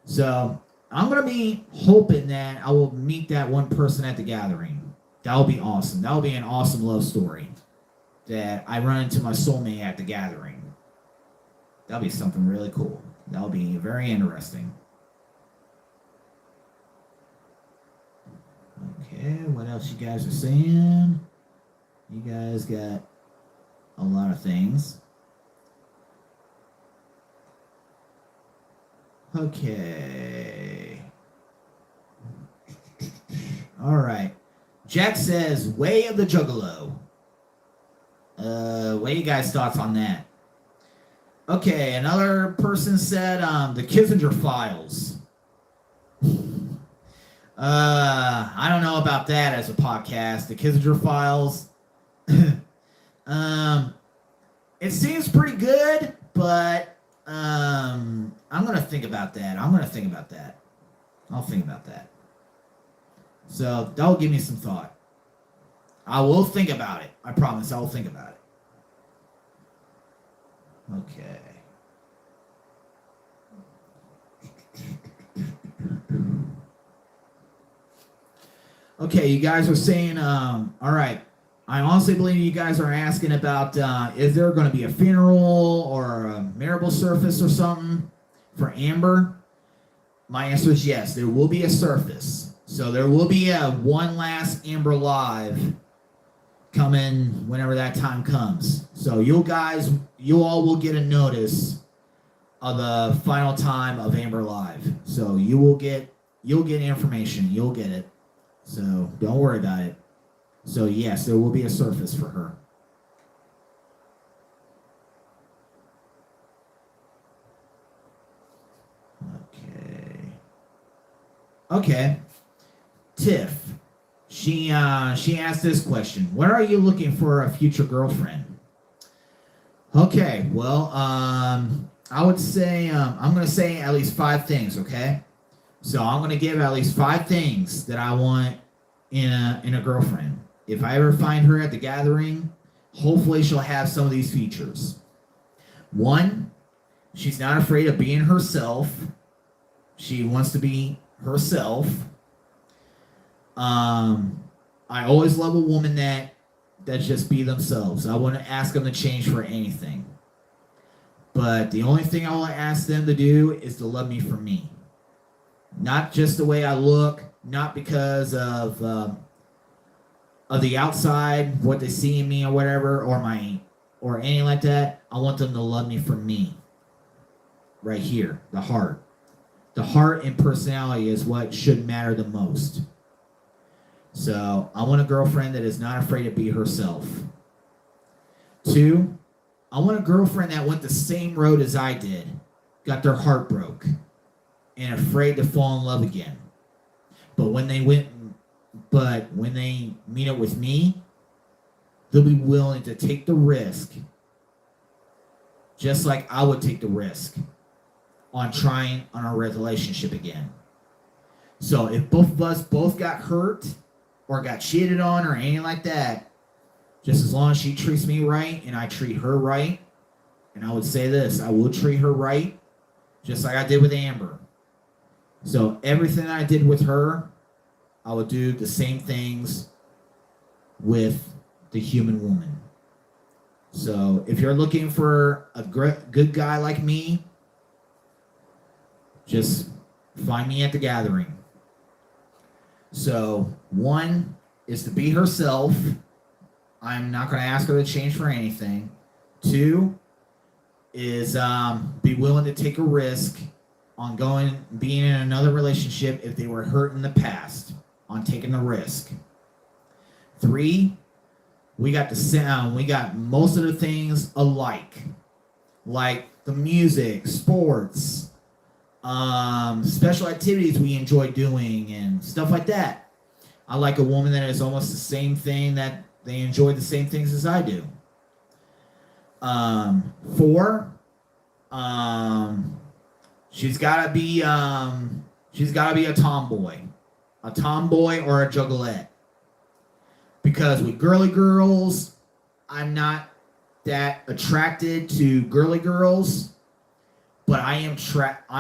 So I'm going to be hoping that I will meet that one person at the gathering. That will be awesome. That will be an awesome love story, that I run into my soulmate at the gathering. That'll be something really cool. That'll be very interesting. Okay, what else you guys are saying? You guys got a lot of things. Okay. All right. Jack says, Way of the Juggalo. What are you guys' thoughts on that? Okay, another person said, the Kissinger Files. I don't know about that as a podcast. The Kissinger Files. It seems pretty good, but I'm gonna think about that. I'll think about that. So that'll give me some thought. I will think about it. I promise I will think about it. Okay. Okay, you guys are saying, all right, I honestly believe you guys are asking about, is there going to be a funeral or a marital service or something for Amber? My answer is yes, there will be a service. So there will be a one last Amber Live coming whenever that time comes. So you all will get a notice of the final time of Amber Live. So you'll get information. You'll get it. So don't worry about it. So yes, there will be a service for her. Okay. Tiff. She asked this question. What are you looking for a future girlfriend? Okay, well, I would say, I'm going to say at least 5 things, okay? So I'm going to give at least 5 things that I want in a girlfriend. If I ever find her at the gathering, hopefully she'll have some of these features. 1, she's not afraid of being herself. She wants to be herself. I always love a woman that just be themselves. I wouldn't ask them to change for anything. But the only thing I will ask them to do is to love me for me. Not just the way I look, not because of the outside, what they see in me or whatever, or anything like that. I want them to love me for me. Right here, the heart. The heart and personality is what should matter the most. So I want a girlfriend that is not afraid to be herself. 2, I want a girlfriend that went the same road as I did, got their heart broke, and afraid to fall in love again. But when they meet up with me, they'll be willing to take the risk, just like I would take the risk on trying on our relationship again. So if both of us got hurt or got cheated on or anything like that, just as long as she treats me right and I treat her right, and I would say this, I will treat her right, just like I did with Amber. So everything I did with her, I would do the same things with the human woman. So if you're looking for a good guy like me, just find me at the gathering. So 1 is to be herself. I'm not going to ask her to change for anything. 2 is be willing to take a risk on being in another relationship if they were hurt in the past, on taking the risk. 3, we got the sound. We got most of the things alike, like the music, sports, special activities we enjoy doing, and stuff like that. I like a woman that is almost the same thing, that they enjoy the same things as I do. 4, she's gotta be a tomboy or a juggalette. Because with girly girls, I'm not that attracted to girly girls, but I'm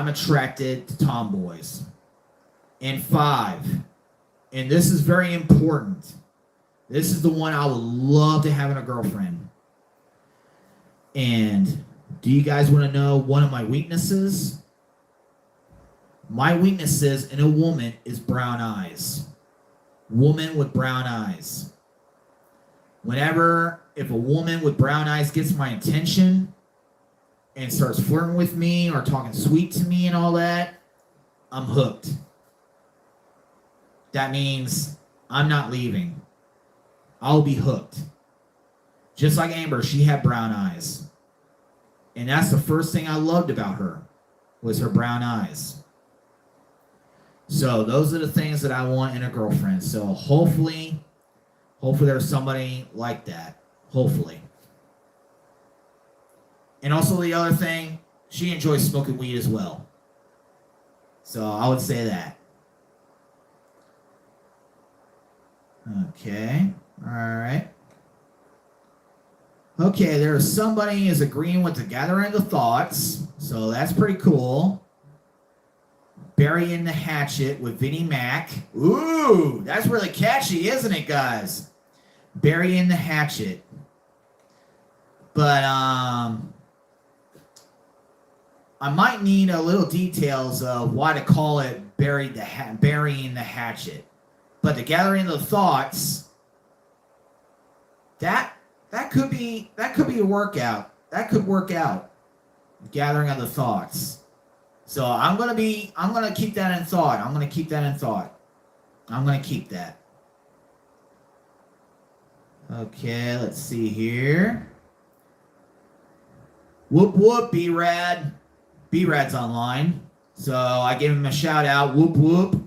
attracted to tomboys. And 5, and this is very important. This is the one I would love to have in a girlfriend. And do you guys want to know one of my weaknesses? My weaknesses in a woman is brown eyes. Woman with brown eyes. If a woman with brown eyes gets my attention and starts flirting with me or talking sweet to me and all that, I'm hooked. That means I'm not leaving. I'll be hooked. Just like Amber, she had brown eyes. And that's the first thing I loved about her, was her brown eyes. So those are the things that I want in a girlfriend. So hopefully there's somebody like that. Hopefully. And also the other thing, she enjoys smoking weed as well. So I would say that. Okay. All right. Okay, there's somebody is agreeing with the gathering of thoughts. So that's pretty cool. Burying the hatchet with Vinnie Mac. Ooh, that's really catchy, isn't it, guys? Burying the hatchet. But I might need a little details of why to call it burying the hatchet. But the gathering of thoughts, that could be a workout. That could work out. Gathering of the thoughts. So I'm gonna keep that in thought. I'm gonna keep that. Okay, let's see here. Whoop whoop, B-Rad. B-Rad's online. So I gave him a shout out. Whoop whoop.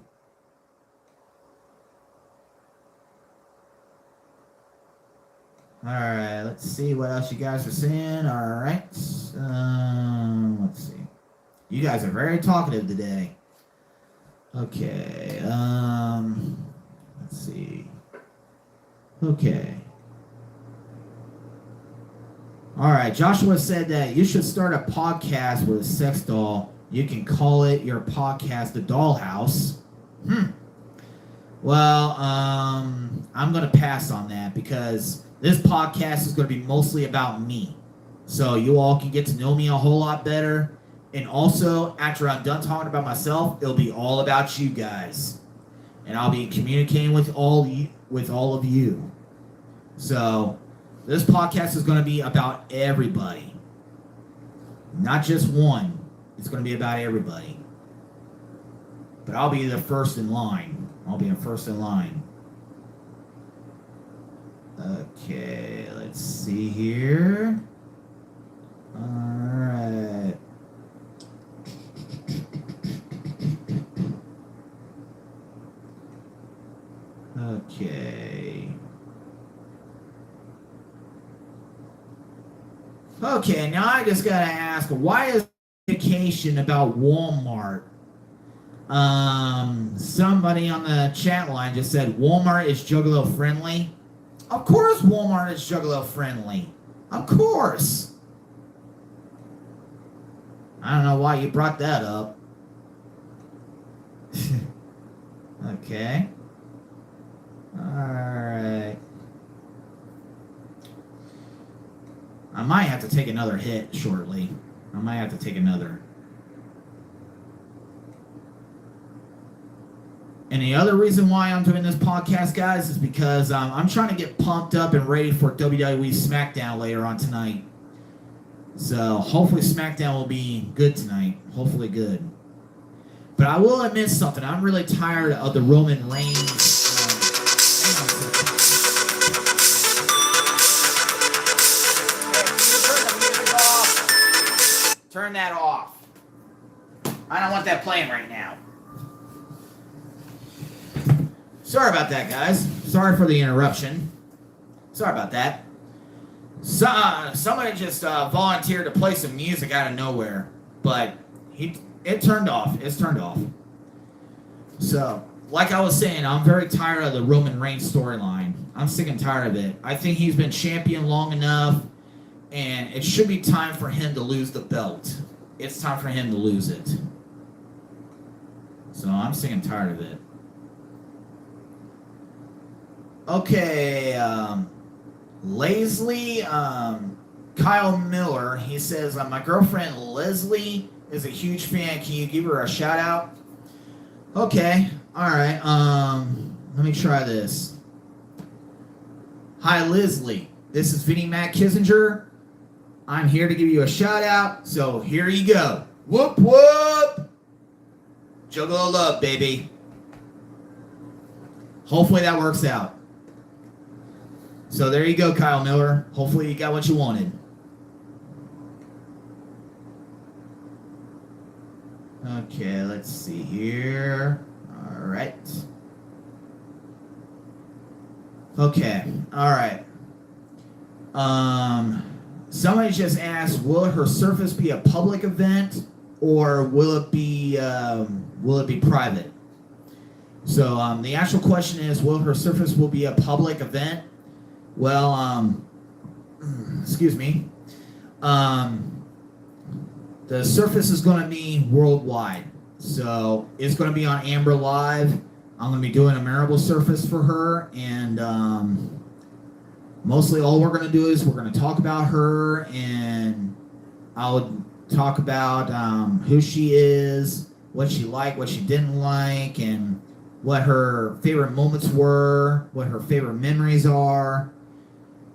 Alright, let's see what else you guys are saying. Alright. Let's see. You guys are very talkative today. Okay. Let's see. Okay. All right. Joshua said that you should start a podcast with a sex doll. You can call it your podcast, The Dollhouse. Well, I'm going to pass on that because this podcast is going to be mostly about me. So you all can get to know me a whole lot better. And also, after I'm done talking about myself, it'll be all about you guys. And I'll be communicating with all of you. So, this podcast is going to be about everybody. Not just one. It's going to be about everybody. But I'll be the first in line. Okay, let's see here. Alright. Okay, now I just gotta ask, why is communication about Walmart? Somebody on the chat line just said Walmart is Juggalo friendly. Of course Walmart is Juggalo friendly. Of course. I don't know why you brought that up. Okay. Alright. I might have to take another hit shortly. And the other reason why I'm doing this podcast, guys, is because I'm trying to get pumped up and ready for WWE SmackDown later on tonight. So hopefully SmackDown will be good tonight. Hopefully good. But I will admit something. I'm really tired of the Roman Reigns. Turn that off. I don't want that playing right now. Sorry about that, guys. Sorry for the interruption. Sorry about that. Somebody just volunteered to play some music out of nowhere, but it turned off. It's turned off. So, like I was saying, I'm very tired of the Roman Reigns storyline. I'm sick and tired of it. I think he's been champion long enough, and it should be time for him to lose the belt. It's time for him to lose it. So I'm sick and tired of it. Okay, Leslie, Kyle Miller, he says, my girlfriend Leslie is a huge fan. Can you give her a shout out? Okay, alright, let me try this. Hi Leslie, this is Vinnie Mac Kissinger. I'm here to give you a shout out, so here you go. Whoop whoop! Juggalo love, baby. Hopefully that works out. So there you go, Kyle Miller. Hopefully you got what you wanted. Okay, let's see here. All right. Okay, all right. Somebody just asked, will her surface be a public event or will it be private? So the actual question is, will her surface will be a public event? Well, excuse me. The surface is going to be worldwide. So it's going to be on Amber Live. I'm going to be doing a marble surface for her. And mostly all we're going to do is we're going to talk about her. And I'll talk about who she is, what she liked, what she didn't like, and what her favorite moments were, what her favorite memories are.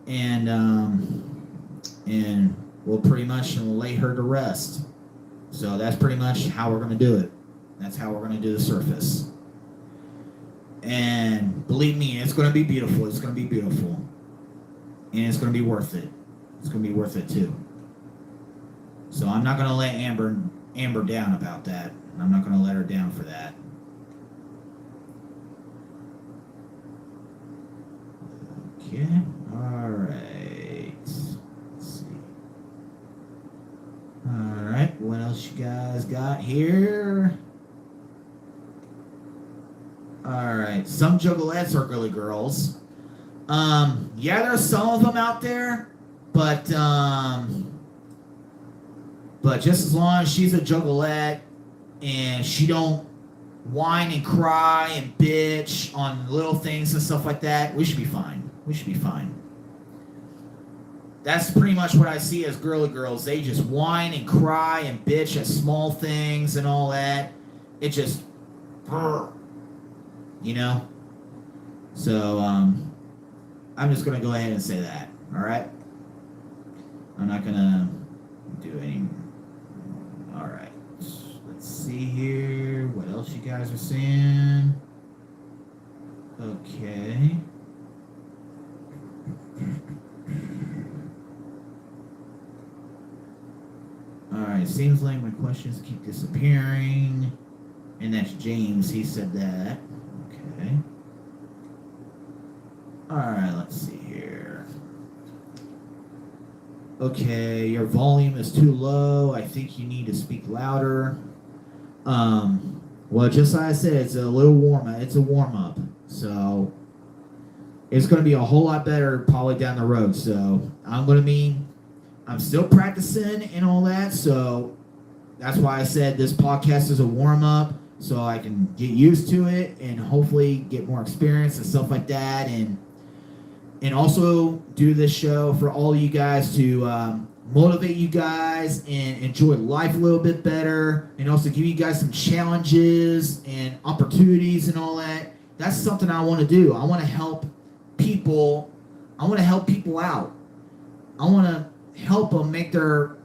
And we'll pretty much lay her to rest. So that's pretty much how we're going to do it. That's how we're going to do the surface. And believe me, it's going to be beautiful. It's going to be beautiful. And it's going to be worth it. It's going to be worth it too. So I'm not going to let Amber down about that. I'm not going to let her down for that. Okay. All right. Let's see. All right. What else you guys got here? All right. Some juggalettes are girly girls. Yeah, there's some of them out there, but just as long as she's a juggalette and she don't whine and cry and bitch on little things and stuff like that, we should be fine. We should be fine. That's pretty much what I see as girly girls. They just whine and cry and bitch at small things and all that. It just, you know? So, I'm just going to go ahead and say that, all right? I'm not going to do any. All right. Let's see here. What else you guys are saying? Okay. All right. Seems like my questions keep disappearing. And that's James. He said that. Okay. All right, let's see here. Okay, your volume is too low. I think you need to speak louder. Well, just like I said, it's a little warm-up. It's a warm-up. So it's going to be a whole lot better probably down the road. So I'm still practicing and all that. So that's why I said this podcast is a warm-up so I can get used to it and hopefully get more experience and stuff like that. And also do this show for all of you guys to motivate you guys and enjoy life a little bit better, and also give you guys some challenges and opportunities and all that. That's something I want to do. I want to help people. I want to help people out. I want to help them make their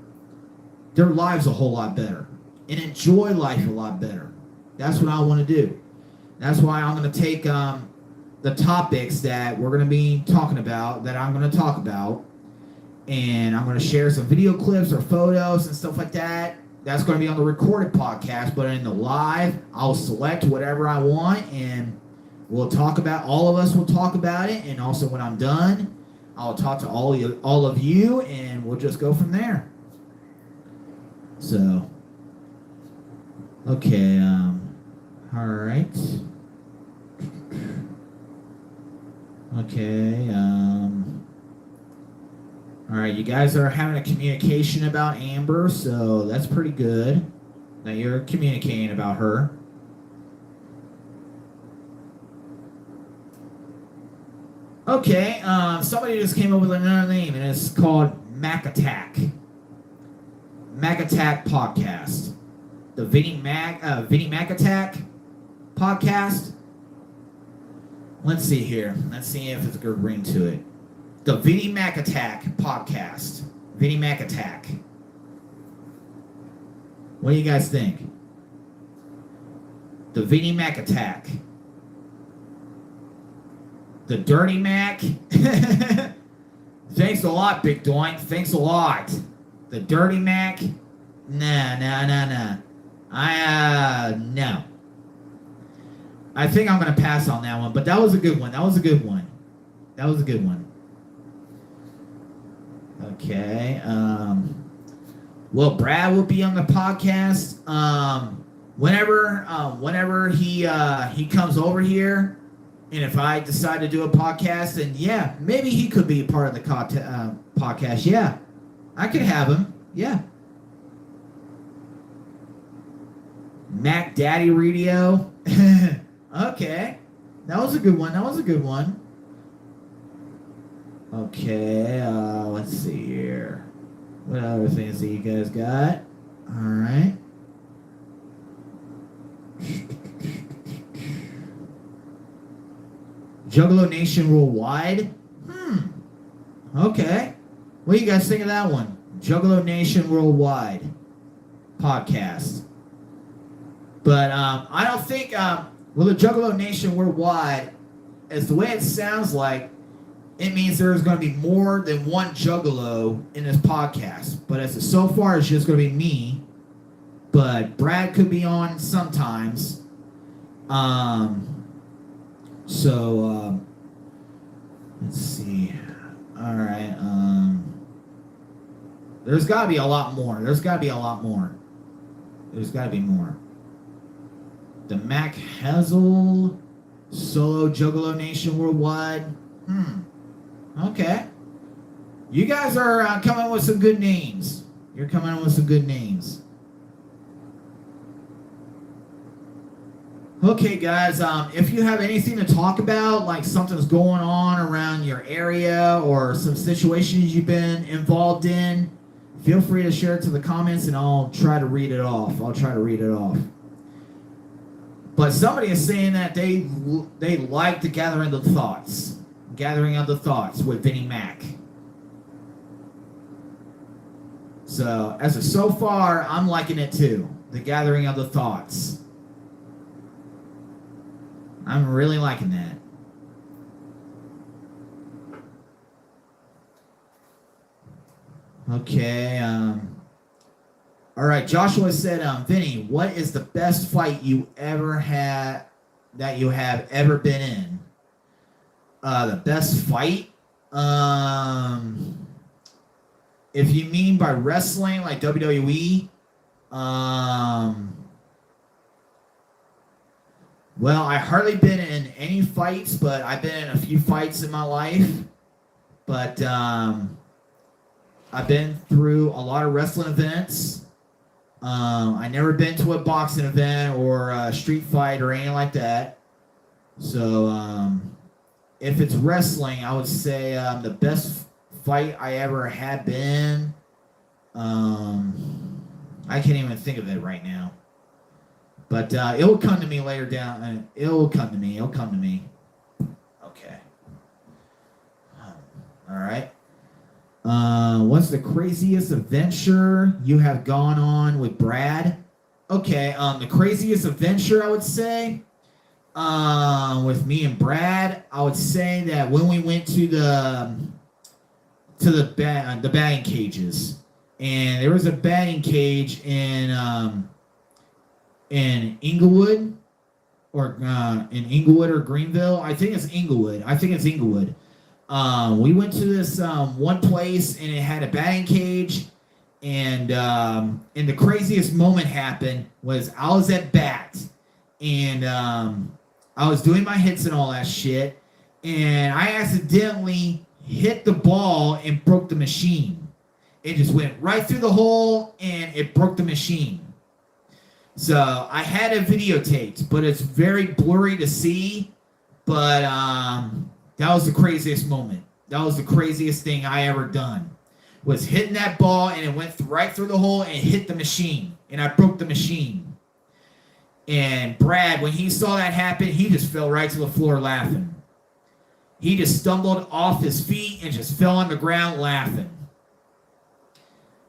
lives a whole lot better and enjoy life a lot better. That's what I want to do. That's why I'm going to take the topics that we're going to be talking about, that I'm going to talk about, and I'm going to share some video clips or photos and stuff like that. That's going to be on the recorded podcast, but in the live, I'll select whatever I want, and we'll talk about, all of us will talk about it, and also when I'm done, I'll talk to all of you, and we'll just go from there. So, okay, all right. Okay, all right, you guys are having a communication about Amber, so that's pretty good that you're communicating about her. Okay, somebody just came up with another name, and it's called Mac Attack. Mac Attack Podcast. The Vinny Mac Attack Podcast. Let's see here. Let's see if it's a good ring to it. The Vinny Mac Attack Podcast. Vinny Mac Attack. What do you guys think? The Vinny Mac Attack. The Dirty Mac. Thanks a lot, Big Doink. Thanks a lot. The Dirty Mac. Nah. No. I think I'm going to pass on that one, but that was a good one. Okay. Well, Brad will be on the podcast whenever he comes over here, and if I decide to do a podcast, then yeah, maybe he could be a part of the podcast. Yeah, I could have him. Yeah. Mac Daddy Radio. Okay. That was a good one. Okay, let's see here. What other things that you guys got? Alright. Juggalo Nation Worldwide? Okay. What do you guys think of that one? Juggalo Nation Worldwide podcast. But I don't think, the Juggalo Nation Worldwide, as the way it sounds like, it means there's going to be more than one Juggalo in this podcast. But so far, it's just going to be me. But Brad could be on sometimes. Let's see. All right. There's got to be a lot more. There's got to be more. The Mac Hazel Solo Juggalo Nation Worldwide. Okay. You guys are coming with some good names. You're coming up with some good names. Okay, guys. If you have anything to talk about, like something's going on around your area or some situations you've been involved in, feel free to share it to the comments, and I'll try to read it off. But somebody is saying that they like the Gathering of the Thoughts with Vinnie Mac. So so far, I'm liking it too. The Gathering of the Thoughts. I'm really liking that. Okay. All right. Joshua said, Vinny, what is the best fight you ever had that you have ever been in? The best fight? If you mean by wrestling, like WWE, well, I hardly been in any fights, but I've been in a few fights in my life. But I've been through a lot of wrestling events. I never been to a boxing event or a street fight or anything like that. So if it's wrestling, I would say the best fight I ever had been. I can't even think of it right now. But it'll come to me later down. It'll come to me. Okay. All right. What's the craziest adventure you have gone on with Brad? Okay, the craziest adventure I would say, with me and Brad, I would say that when we went to the batting cages, and there was a batting cage in Inglewood or Greenville. I think it's Inglewood. We went to this one place and it had a batting cage, and the craziest moment happened was I was at bat, and I was doing my hits and all that shit, and I accidentally hit the ball and broke the machine. It just went right through the hole and it broke the machine. So I had it videotaped, but it's very blurry to see. But that was the craziest moment. That was the craziest thing I ever done. Was hitting that ball and it went right through the hole and hit the machine. And I broke the machine. And Brad, when he saw that happen, he just fell right to the floor laughing. He just stumbled off his feet and just fell on the ground laughing.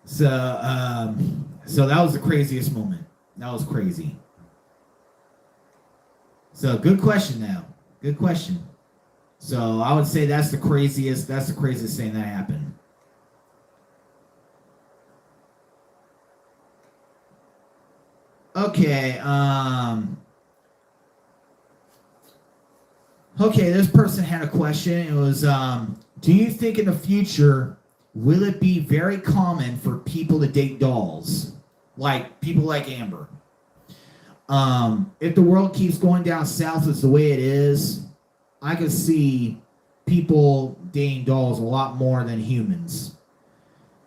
So that was the craziest moment. That was crazy. So good question now. Good question. So I would say that's the craziest thing that happened. Okay, this person had a question. It was, do you think in the future, will it be very common for people to date dolls? Like people like Amber. If the world keeps going down south as the way it is, I could see people dating dolls a lot more than humans.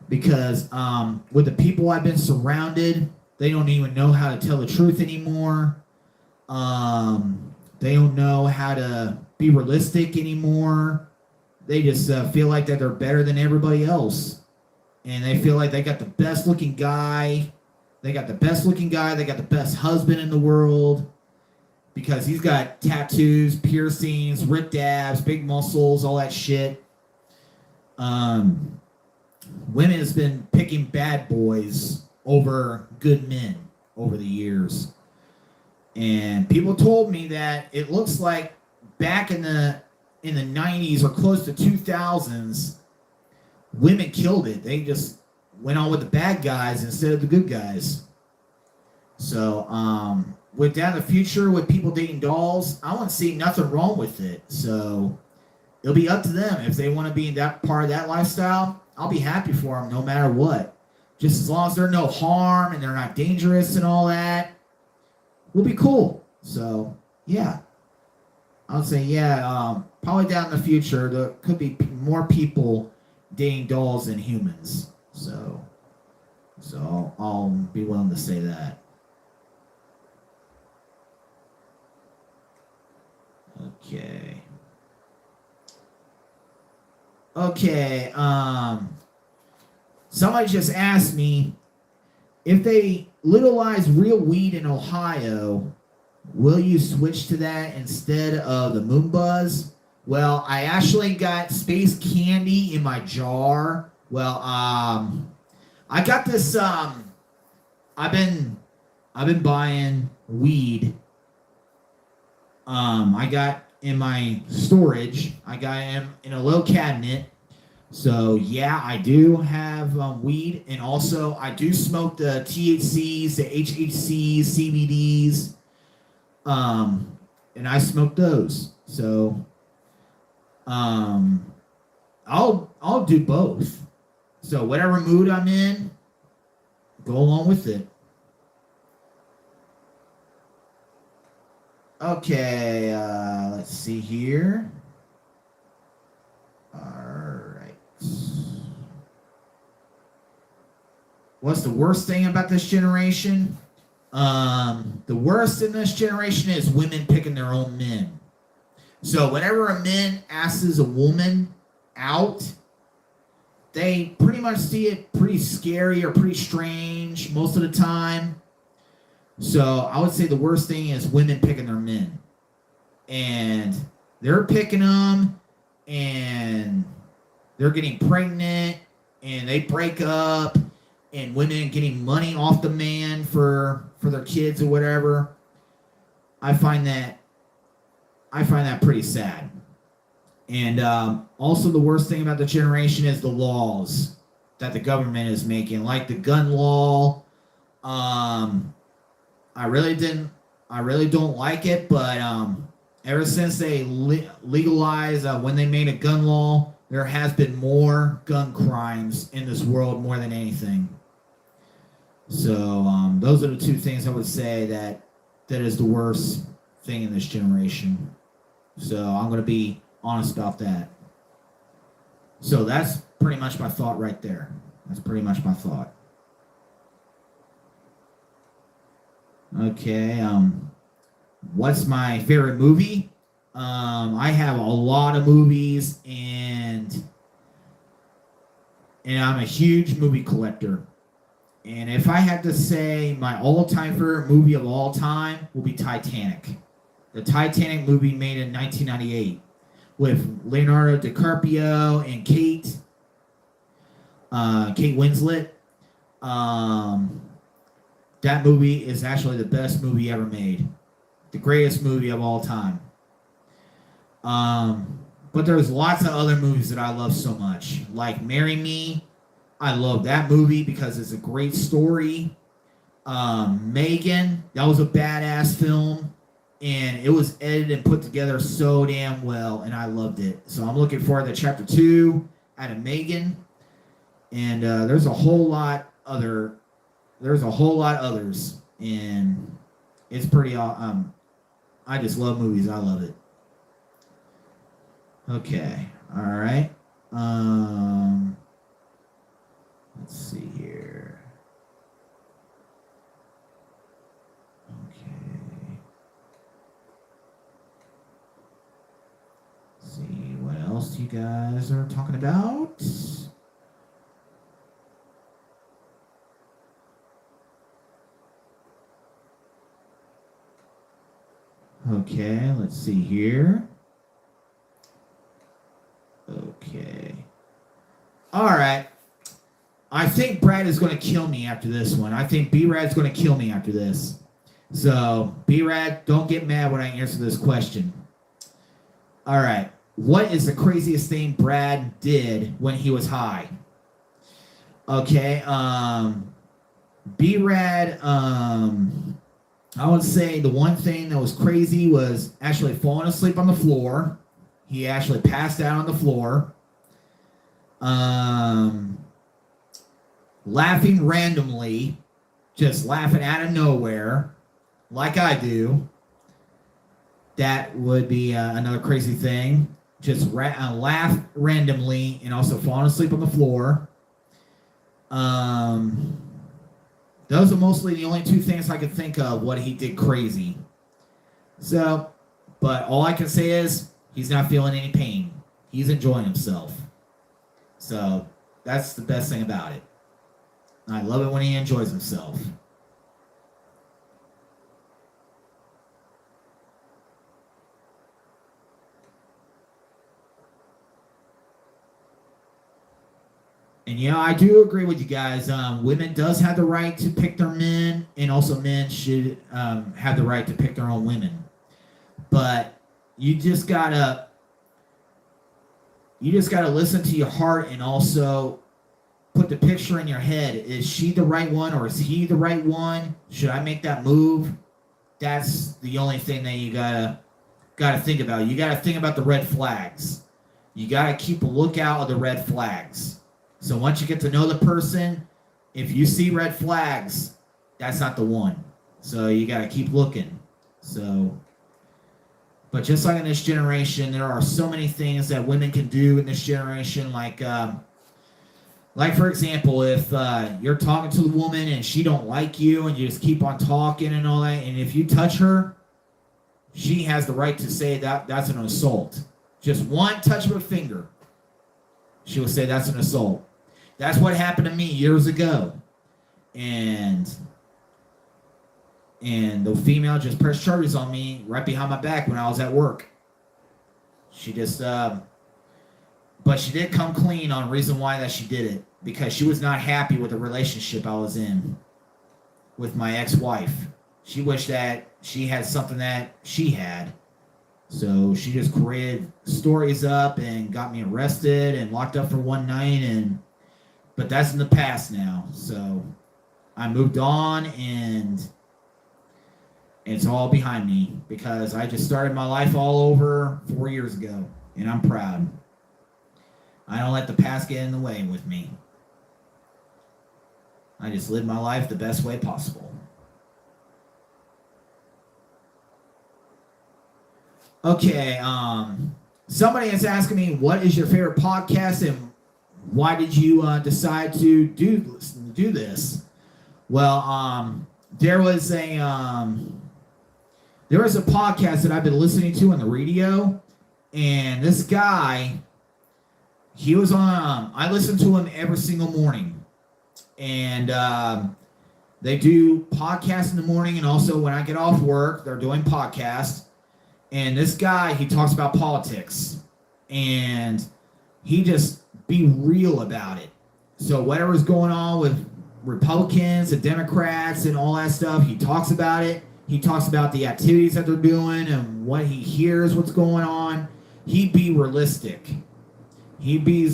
Because with the people I've been surrounded, they don't even know how to tell the truth anymore. They don't know how to be realistic anymore. They just feel like that they're better than everybody else. And they feel like they got the best looking guy. They got the best husband in the world. Because he's got tattoos, piercings, ripped abs, big muscles, all that shit. Women has been picking bad boys over good men over the years. And people told me that it looks like back in the 90s or close to 2000s, women killed it. They just went on with the bad guys instead of the good guys. So, with that in the future, with people dating dolls, I wouldn't see nothing wrong with it. So, it'll be up to them. If they want to be in that part of that lifestyle, I'll be happy for them no matter what. Just as long as they're no harm and they're not dangerous and all that, we'll be cool. So, yeah. I would say, yeah, probably down in the future, there could be more people dating dolls than humans. So I'll be willing to say that. Okay, somebody just asked me, if they legalize real weed in Ohio, will you switch to that instead of the Moon Buzz? Well, I actually got space candy in my jar. Well, I got this, I've been buying weed. I got in my storage. I got him in a low cabinet. So yeah, I do have weed, and also I do smoke the THCs, the HHCs, CBDs, and I smoke those. So I'll do both. So whatever mood I'm in, go along with it. Okay, let's see here. All right. What's the worst thing about this generation? The worst in this generation is women picking their own men. So whenever a man asks a woman out, they pretty much see it pretty scary or pretty strange most of the time. So I would say the worst thing is women picking their men. And they're picking them, and they're getting pregnant, and they break up, and women getting money off the man for their kids or whatever. I find that pretty sad. And also the worst thing about the generation is the laws that the government is making, like the gun law. I really don't like it, but ever since they legalized, when they made a gun law, there has been more gun crimes in this world more than anything. So those are the two things I would say that is the worst thing in this generation. So I'm going to be honest about that. So that's pretty much my thought right there. That's pretty much my thought. Okay, what's my favorite movie? I have a lot of movies, and I'm a huge movie collector. And if I had to say my all-time favorite movie of all time will be Titanic. The Titanic movie made in 1998 with Leonardo DiCaprio and Kate Winslet. That movie is actually the best movie ever made. The greatest movie of all time. But there's lots of other movies that I love so much. Like Marry Me. I love that movie because it's a great story. Megan. That was a badass film. And it was edited and put together so damn well. And I loved it. So I'm looking forward to chapter 2 out of Megan. And there's a whole lot others. And it's pretty I just love movies. I love it. Okay. All right. Let's see here. Okay. Let's see what else you guys are talking about. Okay, let's see here. Okay. All right. I think Brad is going to kill me after this one. I think B-Rad's going to kill me after this. So, B-Rad, don't get mad when I answer this question. All right. What is the craziest thing Brad did when he was high? Okay. B-Rad, I would say the one thing that was crazy was actually falling asleep on the floor. He actually passed out on the floor. Laughing randomly, just laughing out of nowhere, like I do. That would be another crazy thing. Just laugh randomly and also falling asleep on the floor. Those are mostly the only two things I can think of what he did crazy. So, but all I can say is he's not feeling any pain. He's enjoying himself. So, that's the best thing about it. I love it when he enjoys himself. And yeah, I do agree with you guys. Women does have the right to pick their men, and also men should have the right to pick their own women. But you just gotta listen to your heart and also put the picture in your head. Is she the right one or is he the right one? Should I make that move? That's the only thing that you gotta think about. You gotta think about the red flags. You gotta keep a lookout of the red flags. So once you get to know the person, if you see red flags, that's not the one. So you gotta keep looking. So, but just like in this generation, there are so many things that women can do in this generation. Like for example, if you're talking to the woman and she don't like you and you just keep on talking and all that, and if you touch her, she has the right to say that that's an assault. Just one touch of a finger, she will say that's an assault. That's what happened to me years ago. And the female just pressed charges on me right behind my back when I was at work. She just, but she did come clean on reason why that she did it. because she was not happy with the relationship I was in with my ex-wife. She wished that she had something that she had. So she just created stories up and got me arrested and locked up for one night. But that's in the past now. So I moved on, and it's all behind me because I just started my life all over 4 years ago, and I'm proud. I don't let the past get in the way with me. I just live my life the best way possible. Okay, somebody is asking me, what is your favorite podcast and why did you decide to do this? Well, there was a podcast that I've been listening to on the radio, and this guy, he was on. I listen to him every single morning, and they do podcasts in the morning, and also when I get off work, they're doing podcasts. And this guy, he talks about politics, and he just be real about it. So whatever's going on with Republicans and Democrats and all that stuff, he talks about it. He talks about the activities that they're doing and what he hears, what's going on. He'd be realistic. He'd be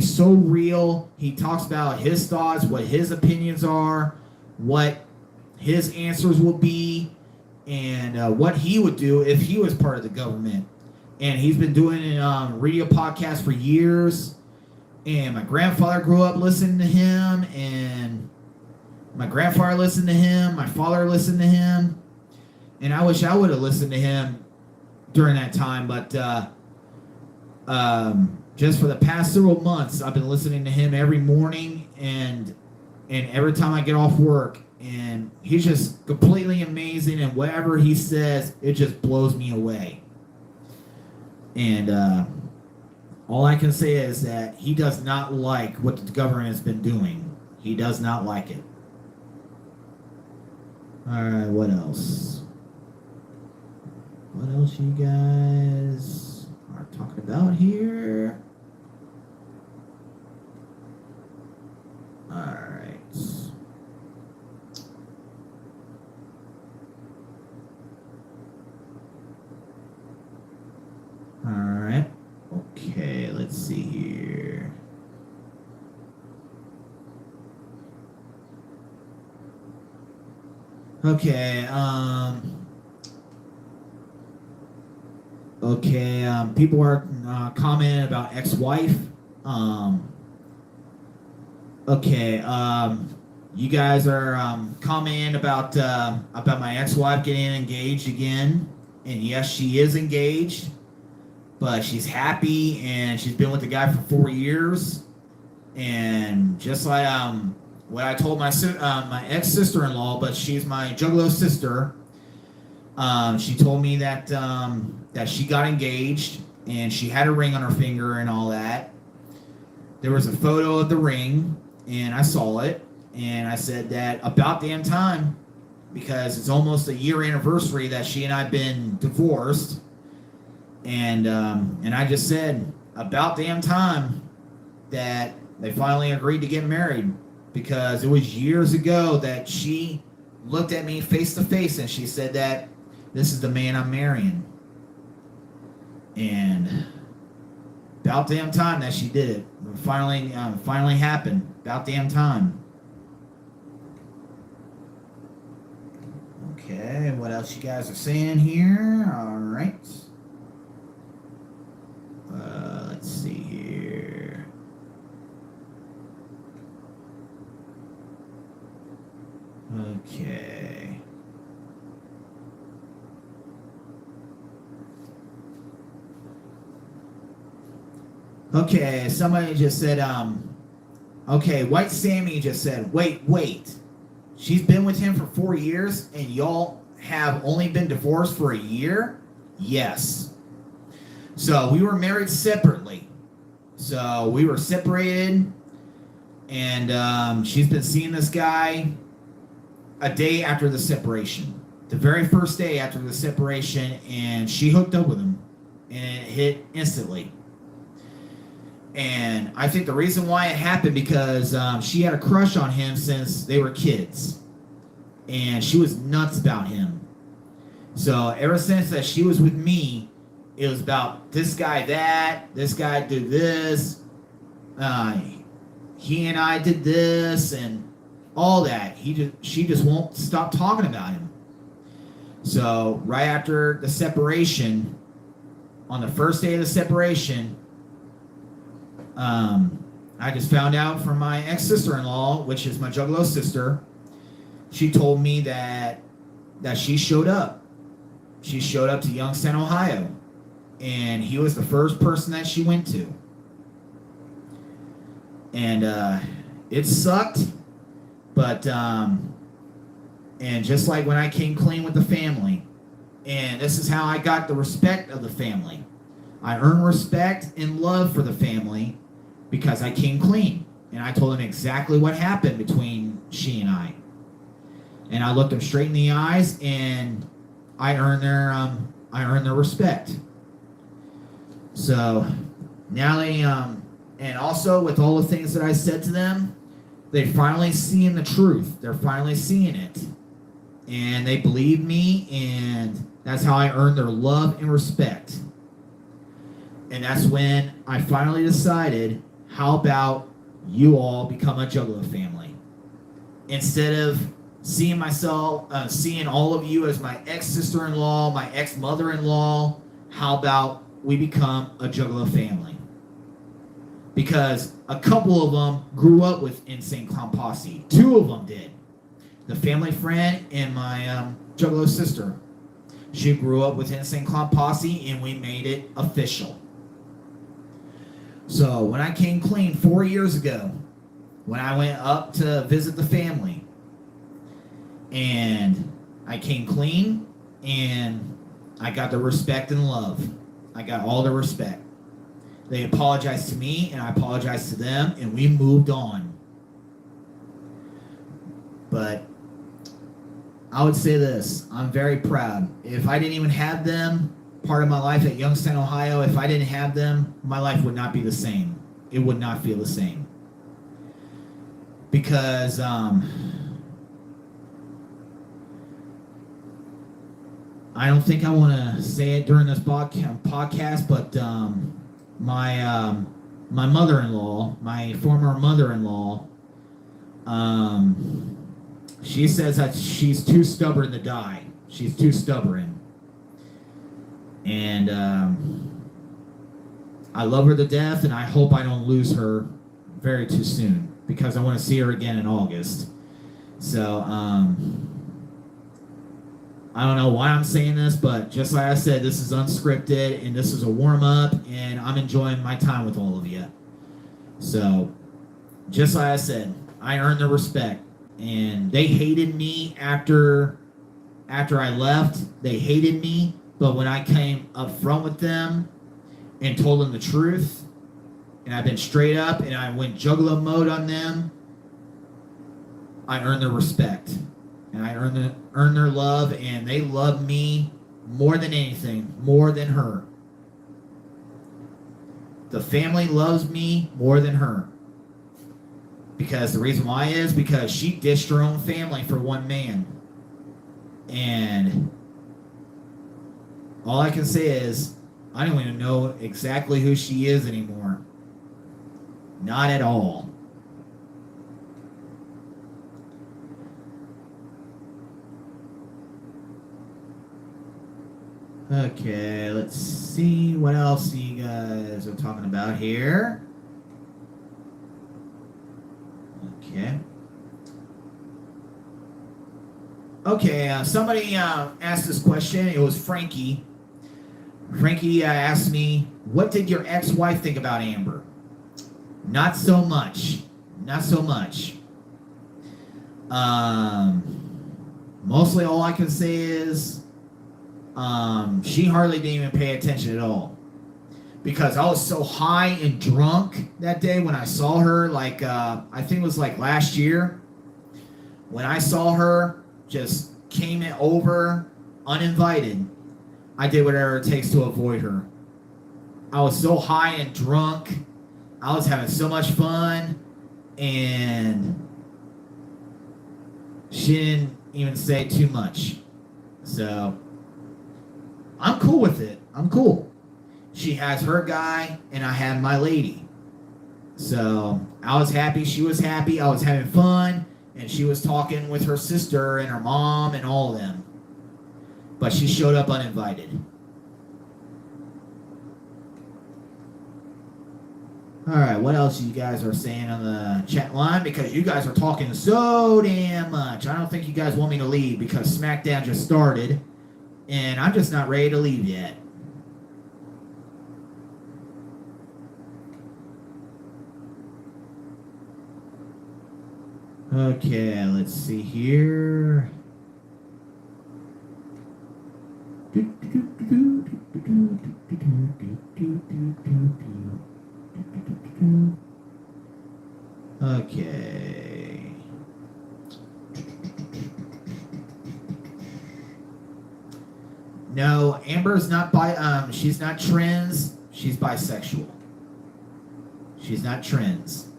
so real. He talks about his thoughts, what his opinions are, what his answers will be, and what he would do if he was part of the government. And he's been doing radio podcasts for years. And my grandfather grew up listening to him, and my grandfather listened to him, my father listened to him, and I wish I would have listened to him during that time, but just for the past several months, I've been listening to him every morning and every time I get off work, and he's just completely amazing, and whatever he says, it just blows me away. And all I can say is that he does not like what the government has been doing. He does not like it. All right, what else? What else you guys are talking about here? All right. All right. Okay, let's see here. Okay, people are commenting about ex-wife. You guys are commenting about my ex-wife getting engaged again, and yes, she is engaged. But she's happy, and she's been with the guy for 4 years. And just like what I told my ex-sister-in-law, but she's my Juggalo sister, she told me that she got engaged, and she had a ring on her finger and all that. There was a photo of the ring, and I saw it, and I said that about damn time, because it's almost a year anniversary that she and I have been divorced. And I just said, about damn time that they finally agreed to get married, because it was years ago that she looked at me face to face and she said that this is the man I'm marrying. And about damn time that she did it. It finally happened. About damn time. Okay, what else you guys are saying here? All right. Let's see here. Okay. Okay, somebody just said, White Sammy just said, wait. She's been with him for 4 years and y'all have only been divorced for a year? Yes. So we were married separately. So we were separated, and she's been seeing this guy a day after the separation. The very first day after the separation, and she hooked up with him, and it hit instantly. And I think the reason why it happened because she had a crush on him since they were kids. And she was nuts about him. So ever since that she was with me, it was about this guy this guy did this, he and I did this, and all that. She just won't stop talking about him. So right after the separation, on the first day of the separation, I just found out from my ex-sister-in-law, which is my Juggalo sister. She told me that she showed up. She showed up to Youngstown, Ohio, and he was the first person that she went to. And it sucked, but and just like when I came clean with the family, and this is how I got the respect of the family. I earned respect and love for the family because I came clean, and I told them exactly what happened between she and I. And I looked them straight in the eyes, and I earned their respect. So now they and also with all the things that I said to them, they finally seeing the truth. They're finally seeing it, and they believe me, and that's how I earned their love and respect. And that's when I finally decided, how about you all become a Juggalo family? Instead of seeing myself, seeing all of you as my ex-sister-in-law, my ex-mother-in-law, how about we become a Juggalo family? Because a couple of them grew up with Insane Clown Posse. 2 of them did. The family friend and my Juggalo sister. She grew up with Insane Clown Posse, and we made it official. So when I came clean 4 years ago, when I went up to visit the family, and I came clean, and I got the respect and love. I got all the respect. They apologized to me, and I apologized to them, and we moved on. But I would say this, I'm very proud. If I didn't even have them part of my life at Youngstown, Ohio, if I didn't have them, my life would not be the same. It would not feel the same. Because I don't think I want to say it during this podcast, but my mother-in-law, my former mother-in-law, she says that she's too stubborn to die. She's too stubborn. And I love her to death, and I hope I don't lose her very too soon, because I want to see her again in August. So, I don't know why I'm saying this, but just like I said, this is unscripted, and this is a warm-up, and I'm enjoying my time with all of you. So, just like I said, I earned their respect, and they hated me after I left. They hated me, but when I came up front with them and told them the truth, and I've been straight up, and I went Juggalo mode on them, I earned their respect. And I earn their love, and they love me more than anything, more than her. The family loves me more than her. Because the reason why is because she dished her own family for one man. And all I can say is, I don't even know exactly who she is anymore. Not at all. Okay, let's see what else you guys are talking about here. Okay, somebody asked this question. It was Frankie. Frankie asked me, what did your ex-wife think about Amber? Not so much. Not so much. Mostly all I can say is she hardly didn't even pay attention at all. Because I was so high and drunk that day when I saw her, like, I think it was like last year. When I saw her, just came over uninvited. I did whatever it takes to avoid her. I was so high and drunk. I was having so much fun, and she didn't even say too much. So I'm cool with it. I'm cool. She has her guy, and I have my lady. So I was happy. She was happy. I was having fun, and she was talking with her sister and her mom and all of them. But she showed up uninvited. All right, what else you guys are saying on the chat line? Because you guys are talking so damn much. I don't think you guys want me to leave because SmackDown just started, and I'm just not ready to leave yet. Okay, let's see here. Okay. No, Amber's not she's not trans, she's bisexual. She's not trans.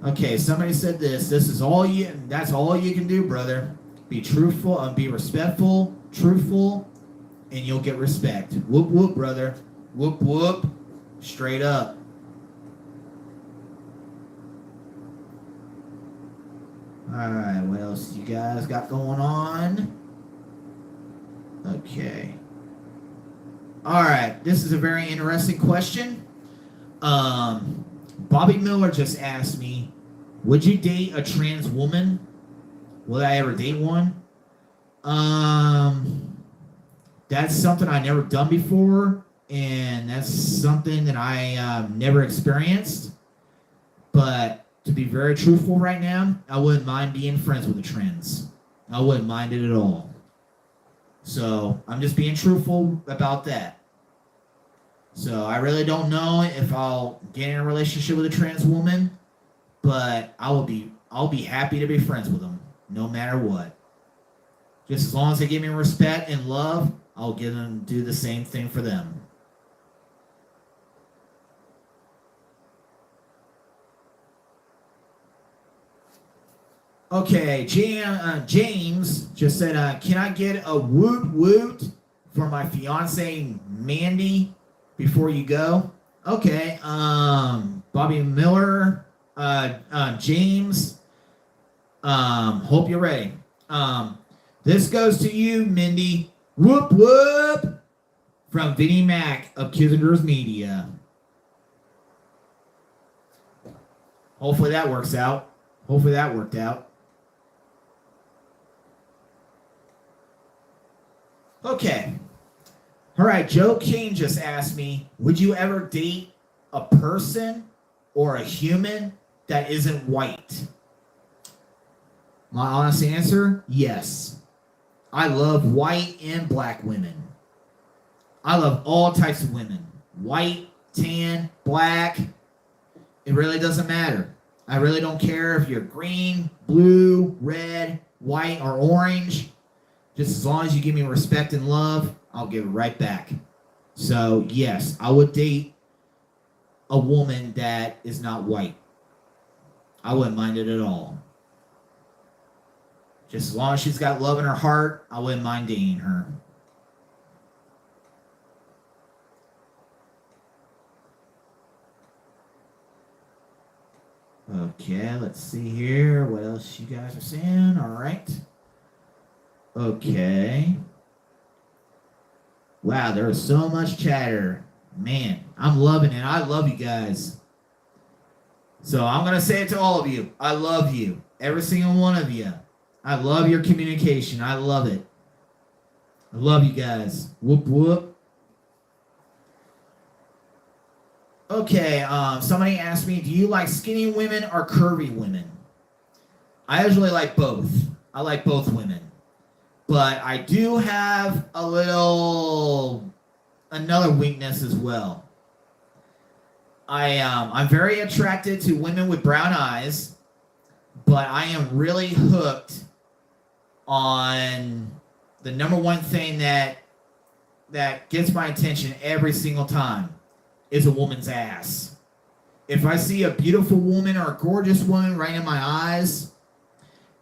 Okay, somebody said this is all that's all you can do, brother. Be truthful, be respectful, truthful, and you'll get respect. Whoop, whoop, brother. Whoop, whoop. Straight up. Alright, what else you guys got going on? Okay. Alright, this is a very interesting question. Bobby Miller just asked me, would you date a trans woman? Will I ever date one? That's something I never done before, and that's something that I never experienced. But to be very truthful right now, I wouldn't mind being friends with a trans. I wouldn't mind it at all. So I'm just being truthful about that. So I really don't know if I'll get in a relationship with a trans woman, but I'll be happy to be friends with them, no matter what. Just as long as they give me respect and love, I'll give them do the same thing for them. Okay, James just said, can I get a woot woot for my fiance Mandy before you go? Okay, Bobby Miller, James, hope you're ready. This goes to you, Mindy. Whoop whoop from Vinny Mac of Kizzenger's Media. Hopefully that works out. Hopefully that worked out. Okay. All right, Joe King just asked me, would you ever date a person or a human that isn't white? My honest answer, yes. I love white and black women. I love all types of women. White, tan, black. It really doesn't matter. I really don't care if you're green, blue, red, white, or orange. Just as long as you give me respect and love, I'll give it right back. So, yes, I would date a woman that is not white. I wouldn't mind it at all. Just as long as she's got love in her heart, I wouldn't mind dating her. Okay, let's see here. What else you guys are saying? All right. Okay. Wow, there is so much chatter. Man, I'm loving it. I love you guys. So I'm going to say it to all of you. I love you. Every single one of you. I love your communication. I love it. I love you guys. Whoop, whoop. Okay, somebody asked me, do you like skinny women or curvy women? I usually like both. I like both women. But I do have another weakness as well. I'm very attracted to women with brown eyes, but I am really hooked on the number one thing that that gets my attention every single time is a woman's ass. If I see a beautiful woman or a gorgeous woman right in my eyes,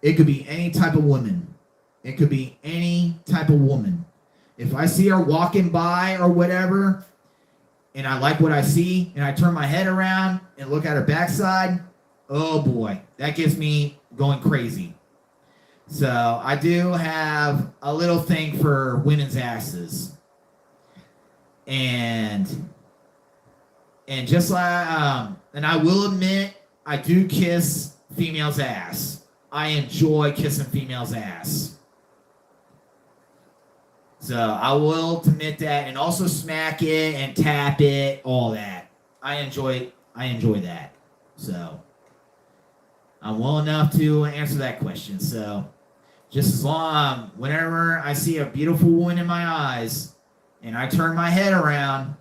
it could be any type of woman. It could be any type of woman. If I see her walking by or whatever, and I like what I see, and I turn my head around and look at her backside, oh boy, that gets me going crazy. So I do have a little thing for women's asses. And just like, and I will admit, I do kiss females' ass. I enjoy kissing females' ass. So I will admit that, and also smack it and tap it, all that. I enjoy that. So I'm well enough to answer that question. So just as long, whenever I see a beautiful woman in my eyes, and I turn my head around,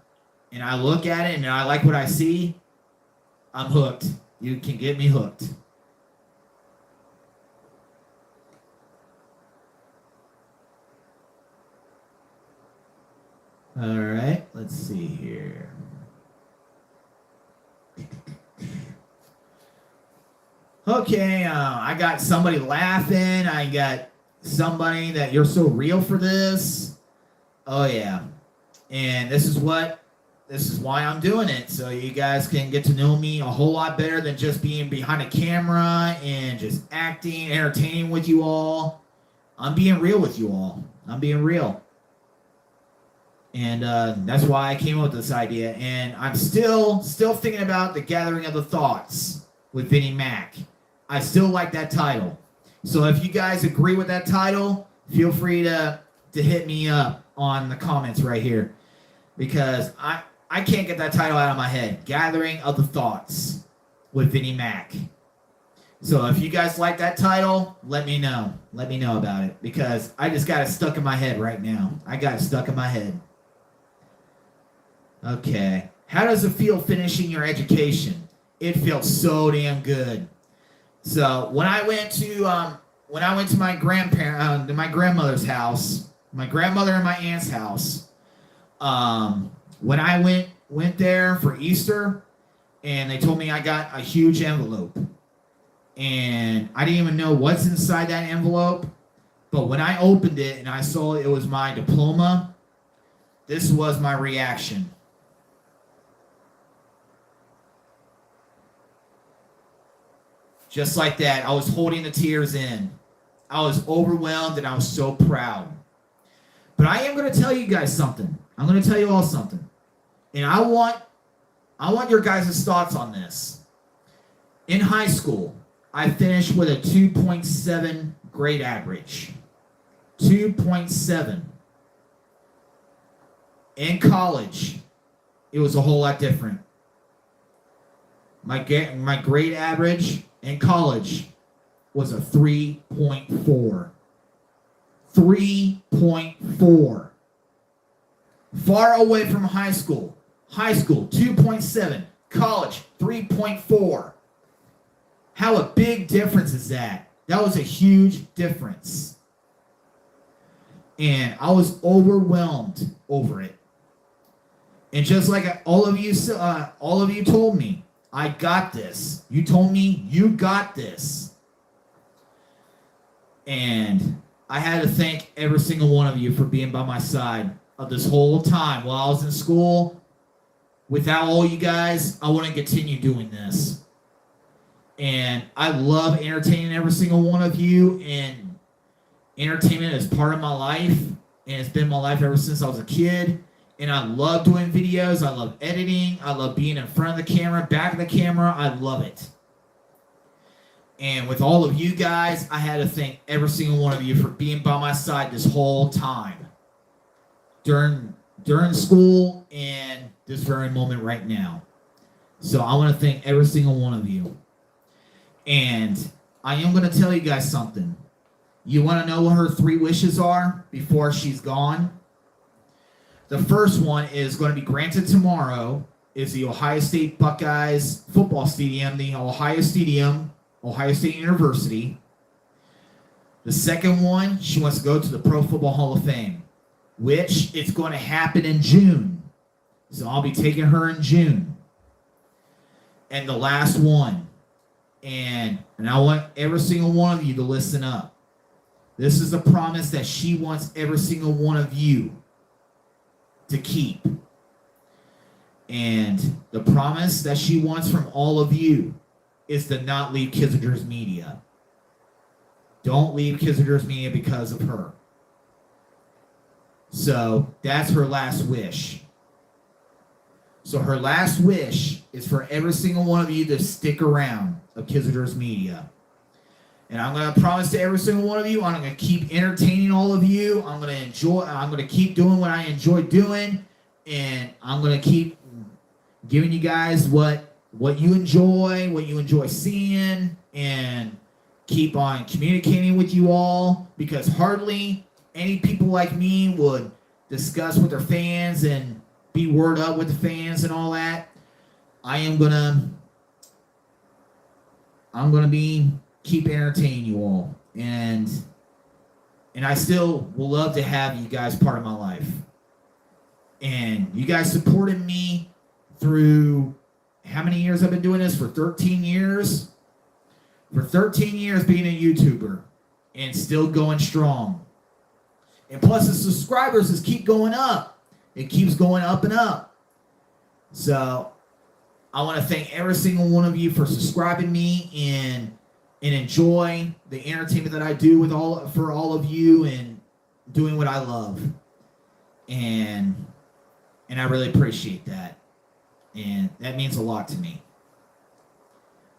and I look at it, and I like what I see, I'm hooked. You can get me hooked. All right, let's see here. Okay, I got somebody laughing. I got somebody that you're so real for this. Oh yeah, and this is why I'm doing it, so you guys can get to know me a whole lot better than just being behind a camera and just acting, entertaining with you all. I'm being real with you all. I'm being real. And that's why I came up with this idea. And I'm still thinking about the Gathering of the Thoughts with Vinnie Mac. I still like that title. So if you guys agree with that title, feel free to hit me up on the comments right here. Because I can't get that title out of my head. Gathering of the Thoughts with Vinnie Mac. So if you guys like that title, let me know. Let me know about it. Because I just got it stuck in my head right now. I got it stuck in my head. Okay. How does it feel finishing your education? It feels so damn good. So when I went to my grandmother's house, my grandmother and my aunt's house, when I went there for Easter, and they told me I got a huge envelope, and I didn't even know what's inside that envelope, but when I opened it and I saw it was my diploma, this was my reaction. Just like that, I was holding the tears in. I was overwhelmed and I was so proud. But I am going to tell you guys something. I'm going to tell you all something. And I want your guys' thoughts on this. In high school, I finished with a 2.7 grade average. 2.7. In college, it was a whole lot different. My grade average in college was a 3.4. 3.4. Far away from high school. High school, 2.7. College, 3.4. How a big difference is that? That was a huge difference. And I was overwhelmed over it. And just like all of you told me, I got this. You told me you got this. And I had to thank every single one of you for being by my side of this whole time while I was in school. Without all you guys, I wouldn't continue doing this. And I love entertaining every single one of you. And entertainment is part of my life. And it's been my life ever since I was a kid. And I love doing videos. I love editing. I love being in front of the camera, back of the camera. I love it. And with all of you guys, I had to thank every single one of you for being by my side this whole time. During school and this very moment right now. So I want to thank every single one of you. And I am going to tell you guys something. You want to know what her 3 wishes are before she's gone? The first one is going to be granted tomorrow, is the Ohio State Buckeyes football stadium, the Ohio State University. The second one, she wants to go to the Pro Football Hall of Fame. which it's going to happen in June. So I'll be taking her in June. And the last one, and I want every single one of you to listen up. This is a promise that she wants every single one of you to keep. And the promise that she wants from all of you is to not leave Kizaders Media. Don't leave Kizaders Media because of her. So that's her last wish. So her last wish is for every single one of you to stick around of Kizaders Media. And I'm going to promise to every single one of you, I'm going to keep entertaining all of you. I'm going to keep doing what I enjoy doing. And I'm going to keep giving you guys what you enjoy seeing, and keep on communicating with you all, because hardly any people like me would discuss with their fans and be word up with the fans and all that. I'm gonna keep entertaining you all, and I still will love to have you guys part of my life. And you guys supported me through how many years I've been doing this? For 13 years. For 13 years being a YouTuber and still going strong. And plus the subscribers just keep going up. It keeps going up and up. So I want to thank every single one of you for subscribing me and enjoy the entertainment that I do for all of you, and doing what I love. And I really appreciate that. And that means a lot to me.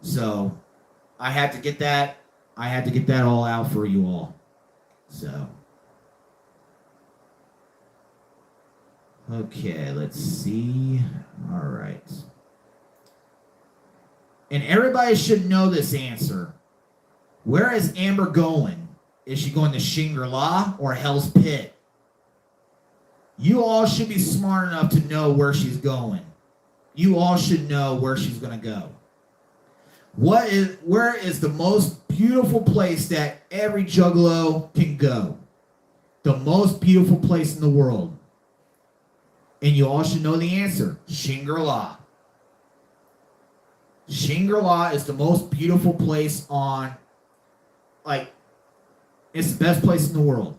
So I had to get that all out for you all. So okay, let's see. All right. And everybody should know this answer. Where is Amber going? Is she going to Shangri-La or Hell's Pit? You all should be smart enough to know where she's going. You all should know where she's going to go. Where is the most beautiful place that every Juggalo can go? The most beautiful place in the world. And you all should know the answer. Shangri-La. Shangri-La is the most beautiful place it's the best place in the world.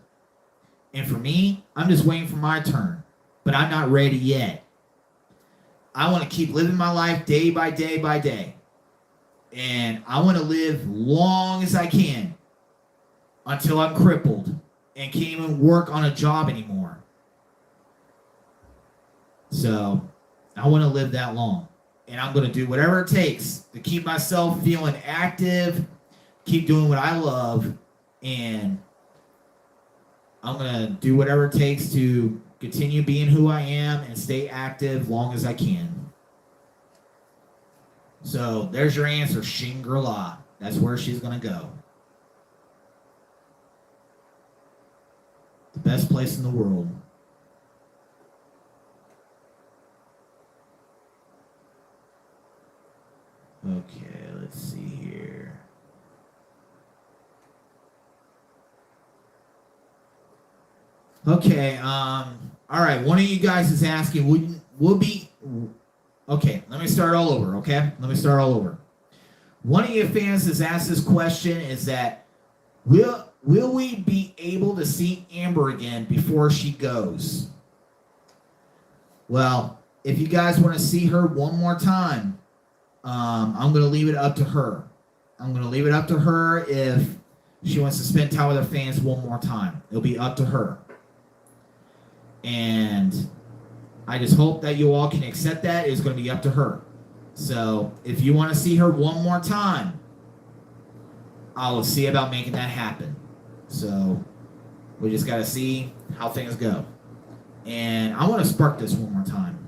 And for me, I'm just waiting for my turn. But I'm not ready yet. I want to keep living my life day by day by day. And I want to live long as I can until I'm crippled and can't even work on a job anymore. So I want to live that long. And I'm going to do whatever it takes to keep myself feeling active, keep doing what I love, and I'm going to do whatever it takes to continue being who I am and stay active long as I can. So there's your answer, Shangri-La. That's where she's going to go. The best place in the world. Okay, let's see here. Okay, all right, one of you guys is asking, okay, let me start all over, okay? Let me start all over. One of your fans has asked this question, is that, will we be able to see Amber again before she goes? Well, if you guys want to see her one more time, I'm going to leave it up to her. I'm going to leave it up to her if she wants to spend time with her fans one more time. It'll be up to her. And I just hope that you all can accept that. It's going to be up to her. So if you want to see her one more time, I will see about making that happen. So we just got to see how things go. And I want to spark this one more time.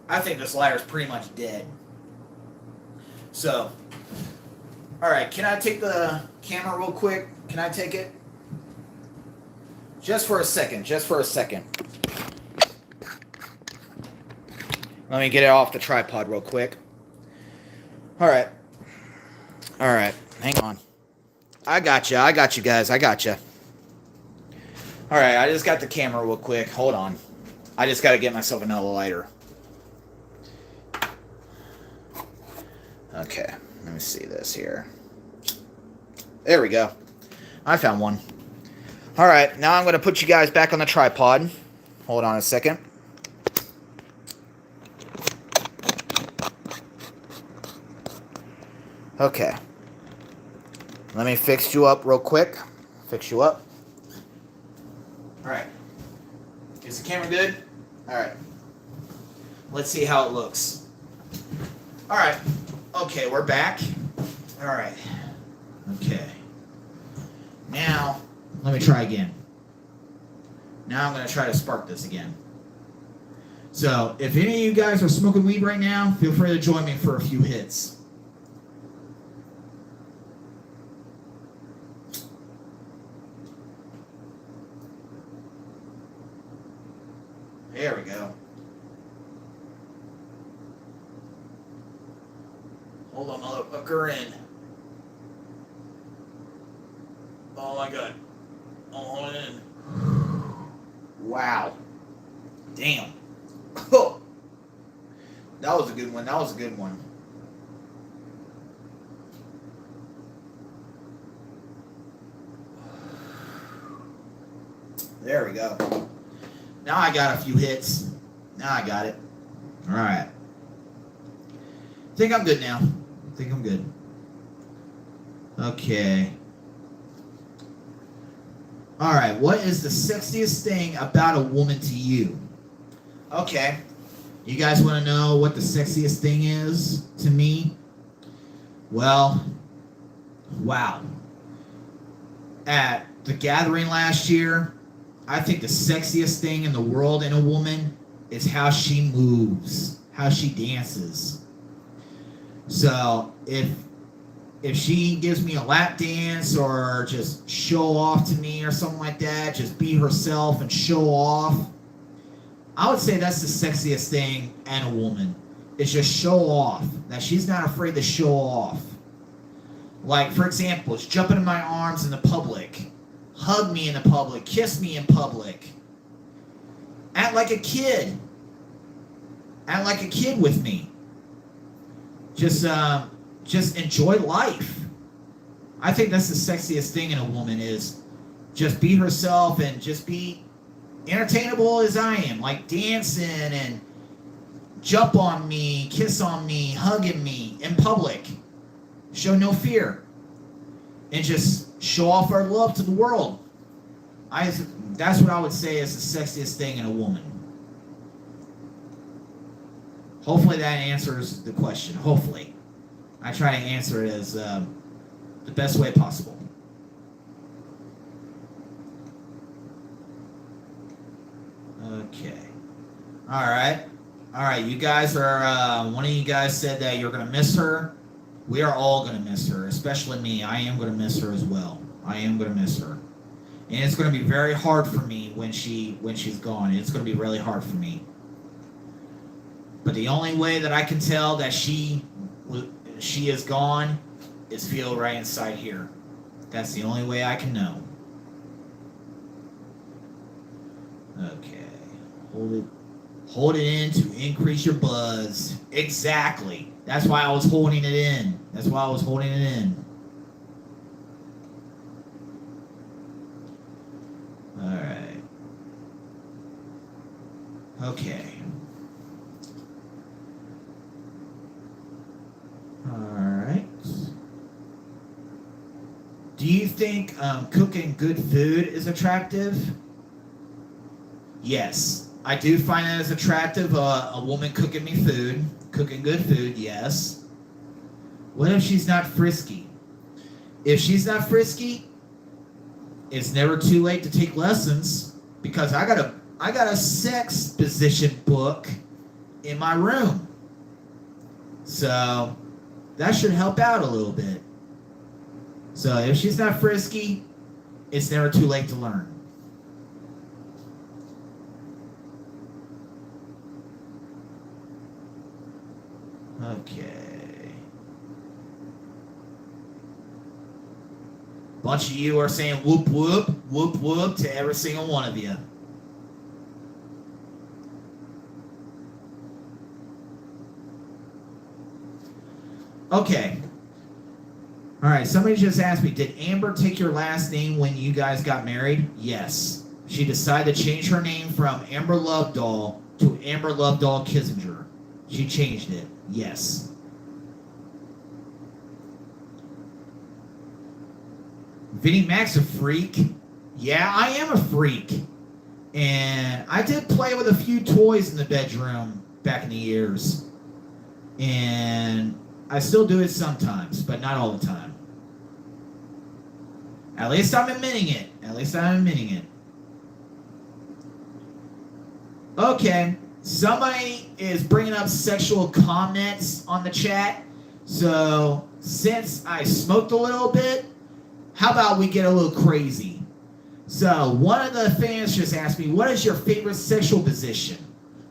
I think this lighter's pretty much dead. So, all right, can I take the camera real quick? Can I take it? Just for a second, just for a second. Let me get it off the tripod real quick. All right. All right. Hang on. I got you. I got you guys. I got you. All right. I just got the camera real quick. Hold on. I just got to get myself another lighter. Okay. Let me see this here. There we go. I found one. All right. Now I'm going to put you guys back on the tripod. Hold on a second. Okay. Let me fix you up real quick. Fix you up. Alright. Is the camera good? Alright. Let's see how it looks. Alright. Okay, we're back. Alright. Okay. Now, let me try again. Now I'm going to try to spark this again. So, if any of you guys are smoking weed right now, feel free to join me for a few hits. There we go. Hold on, motherfucker, in. Oh my god. Hold in. Wow. Damn. Oh. That was a good one. That was a good one. There we go. Now I got a few hits. Now I got it. All right. Think I'm good now. Think I'm good. Okay. All right. What is the sexiest thing about a woman to you? Okay. You guys want to know what the sexiest thing is to me? Well, wow. At the gathering last year, I think the sexiest thing in the world in a woman is how she moves, how she dances. So if she gives me a lap dance or just show off to me or something like that, just be herself and show off, I would say that's the sexiest thing in a woman. Is just show off. That she's not afraid to show off. Like, for example, it's jumping in my arms in the public. Hug me in the public. Kiss me in public. Act like a kid. Act like a kid with me. Just enjoy life. I think that's the sexiest thing in a woman is just be herself and just be entertainable as I am. Like dancing and jump on me, kiss on me, hugging me in public. Show no fear. And just show off our love to the world. That's what I would say is the sexiest thing in a woman. Hopefully that answers the question. Hopefully. I try to answer it as the best way possible. Okay. Alright. Alright, you guys are, one of you guys said that you're going to miss her. We are all going to miss her, especially me. I am going to miss her as well. I am going to miss her. And it's going to be very hard for me when she's gone. It's going to be really hard for me. But the only way that I can tell that she is gone is feel right inside here. That's the only way I can know. Okay. Hold it in to increase your buzz. Exactly. That's why I was holding it in. That's why I was holding it in. Alright. Okay. Alright. Do you think cooking good food is attractive? Yes. I do find that as attractive. A woman cooking me food. Cooking good food, yes. What if she's not frisky? If she's not frisky, it's never too late to take lessons because I got a sex position book in my room. So that should help out a little bit. So if she's not frisky, it's never too late to learn. Okay. Bunch of you are saying whoop, whoop, whoop, whoop to every single one of you. Okay. All right, somebody just asked me, did Amber take your last name when you guys got married? Yes. She decided to change her name from Amber Lovedoll to Amber Lovedoll Kissinger. She changed it. Yes. Vinnie Mac's a freak. Yeah, I am a freak. And I did play with a few toys in the bedroom back in the years. And I still do it sometimes, but not all the time. At least I'm admitting it. Okay, somebody is bringing up sexual comments on the chat. So, since I smoked a little bit, how about we get a little crazy? So, one of the fans just asked me, what is your favorite sexual position?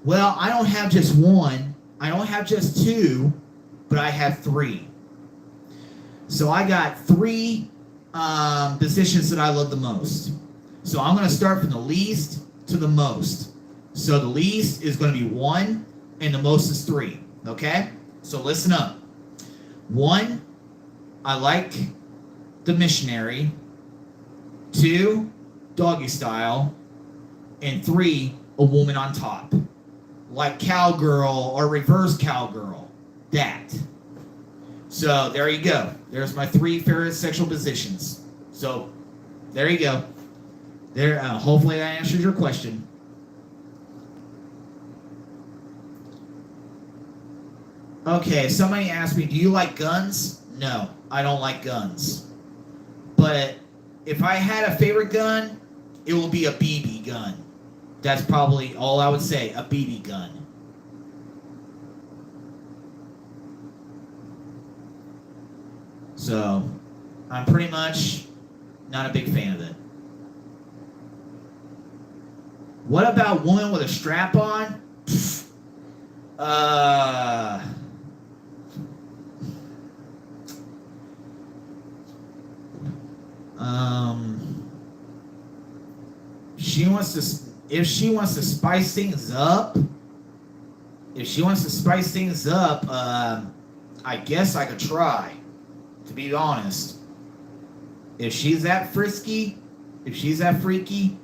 Well, I don't have just one. I don't have just two, but I have three. So, I got three positions that I love the most. So, I'm going to start from the least to the most. So the least is going to be 1, and the most is 3. Okay? So listen up. 1, I like the missionary. 2, doggy style. And 3, a woman on top. Like cowgirl or reverse cowgirl. That. So there you go. There's my 3 favorite sexual positions. So there you go. There. Hopefully that answers your question. Okay, somebody asked me, do you like guns? No, I don't like guns. But if I had a favorite gun, it will be a BB gun. That's probably all I would say, a BB gun. So, I'm pretty much not a big fan of it. What about woman with a strap on? If she wants to spice things up, I guess I could try, to be honest. If she's that frisky, if she's that freaky,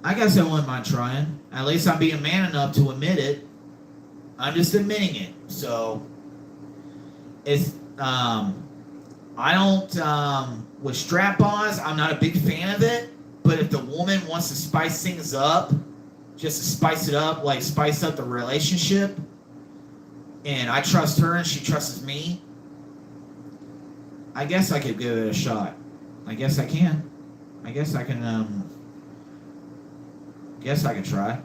I guess I wouldn't mind trying. At least I'm being man enough to admit it. I'm just admitting it. So, it's, I don't, with strap-ons, I'm not a big fan of it. But if the woman wants to spice things up, just to spice it up, like spice up the relationship, and I trust her and she trusts me, I guess I could give it a shot. I guess I can. I guess I can try.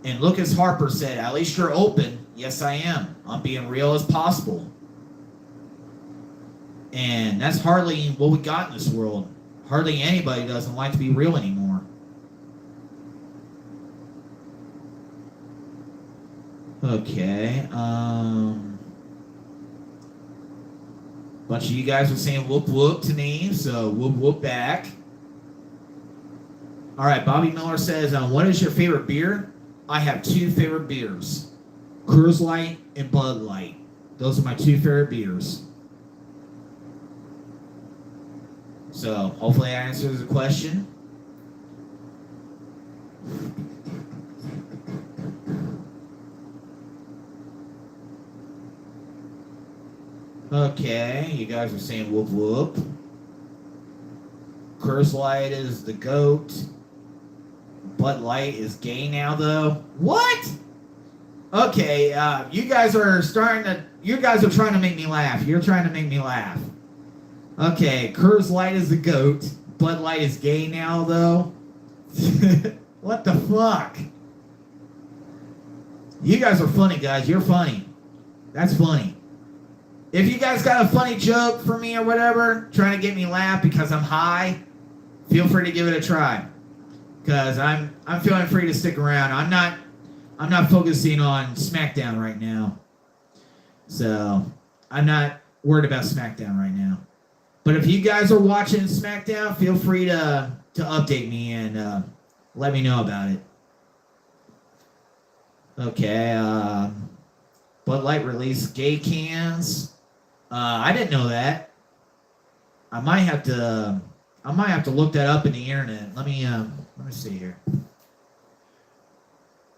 And Lucas Harper said, at least you're open. Yes, I am. I'm being real as possible. And that's hardly what we got in this world. Hardly anybody doesn't like to be real anymore. Okay. Bunch of you guys were saying whoop whoop to me, so whoop whoop back. All right, Bobby Miller says, what is your favorite beer? I have 2 favorite beers. Coors Light and Bud Light. Those are my 2 favorite beers. So, hopefully that answers the question. Okay, you guys are saying whoop whoop. Coors Light is the GOAT. Bud Light is gay now, though. What? Okay, you guys are trying to make me laugh. You're trying to make me laugh. Okay, Coors Light is the GOAT. Bud Light is gay now, though. What the fuck? You guys are funny, guys. You're funny. That's funny. If you guys got a funny joke for me or whatever, trying to get me laugh because I'm high, feel free to give it a try. Because I'm feeling free to stick around. I'm not focusing on SmackDown right now. So I'm not worried about SmackDown right now. But if you guys are watching SmackDown, feel free to update me and let me know about it. Okay. Bud Light released gay cans. I didn't know that. I might have to look that up in the internet. Let me see here.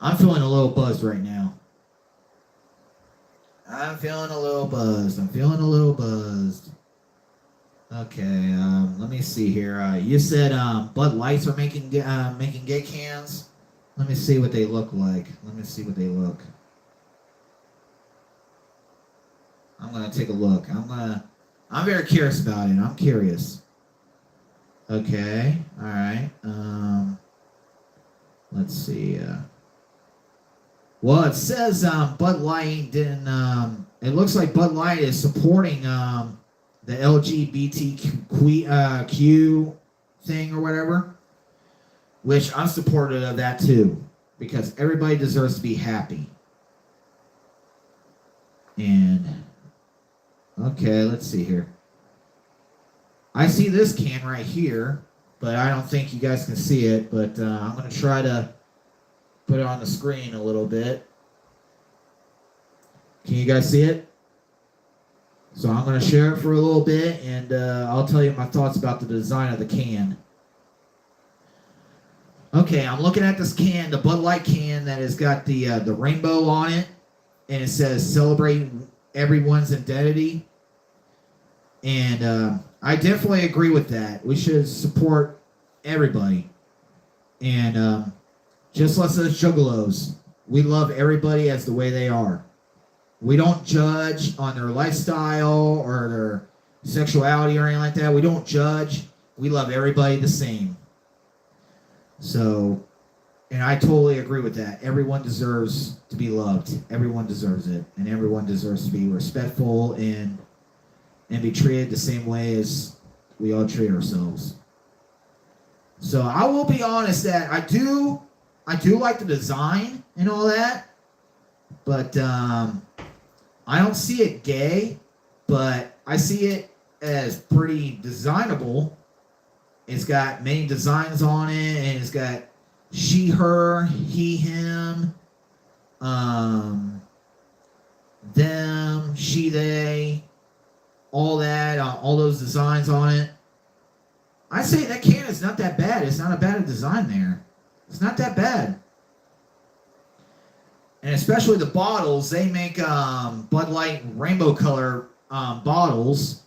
I'm feeling a little buzzed right now. I'm feeling a little buzzed. Okay, let me see here. You said Bud Lights are making gay cans. Let me see what they look like. I'm gonna take a look. I'm very curious about it. I'm curious. Okay, all right. Let's see. Well, it says Bud Light didn't. It looks like Bud Light is supporting the LGBTQ thing or whatever, which I'm supportive of that too, because everybody deserves to be happy. And okay, let's see here. I see this can right here, but I don't think you guys can see it. But I'm gonna try to put it on the screen a little bit. Can you guys see it? So I'm going to share it for a little bit, and I'll tell you my thoughts about the design of the can. Okay, I'm looking at this can, the Bud Light can that has got the rainbow on it, and it says "Celebrate Everyone's Identity." And I definitely agree with that. We should support everybody. And just like us Juggalos, we love everybody as the way they are. We don't judge on their lifestyle or their sexuality or anything like that. We don't judge. We love everybody the same. So, and I totally agree with that. Everyone deserves to be loved. Everyone deserves it. And everyone deserves to be respectful and be treated the same way as we all treat ourselves. So I will be honest that I do like the design and all that, but I don't see it gay, but I see it as pretty designable. It's got many designs on it, and it's got she, her, he, him, them, she, they, all that, all those designs on it. I say that can is not that bad. It's not a bad design there. It's not that bad. And especially the bottles, they make Bud Light rainbow color bottles,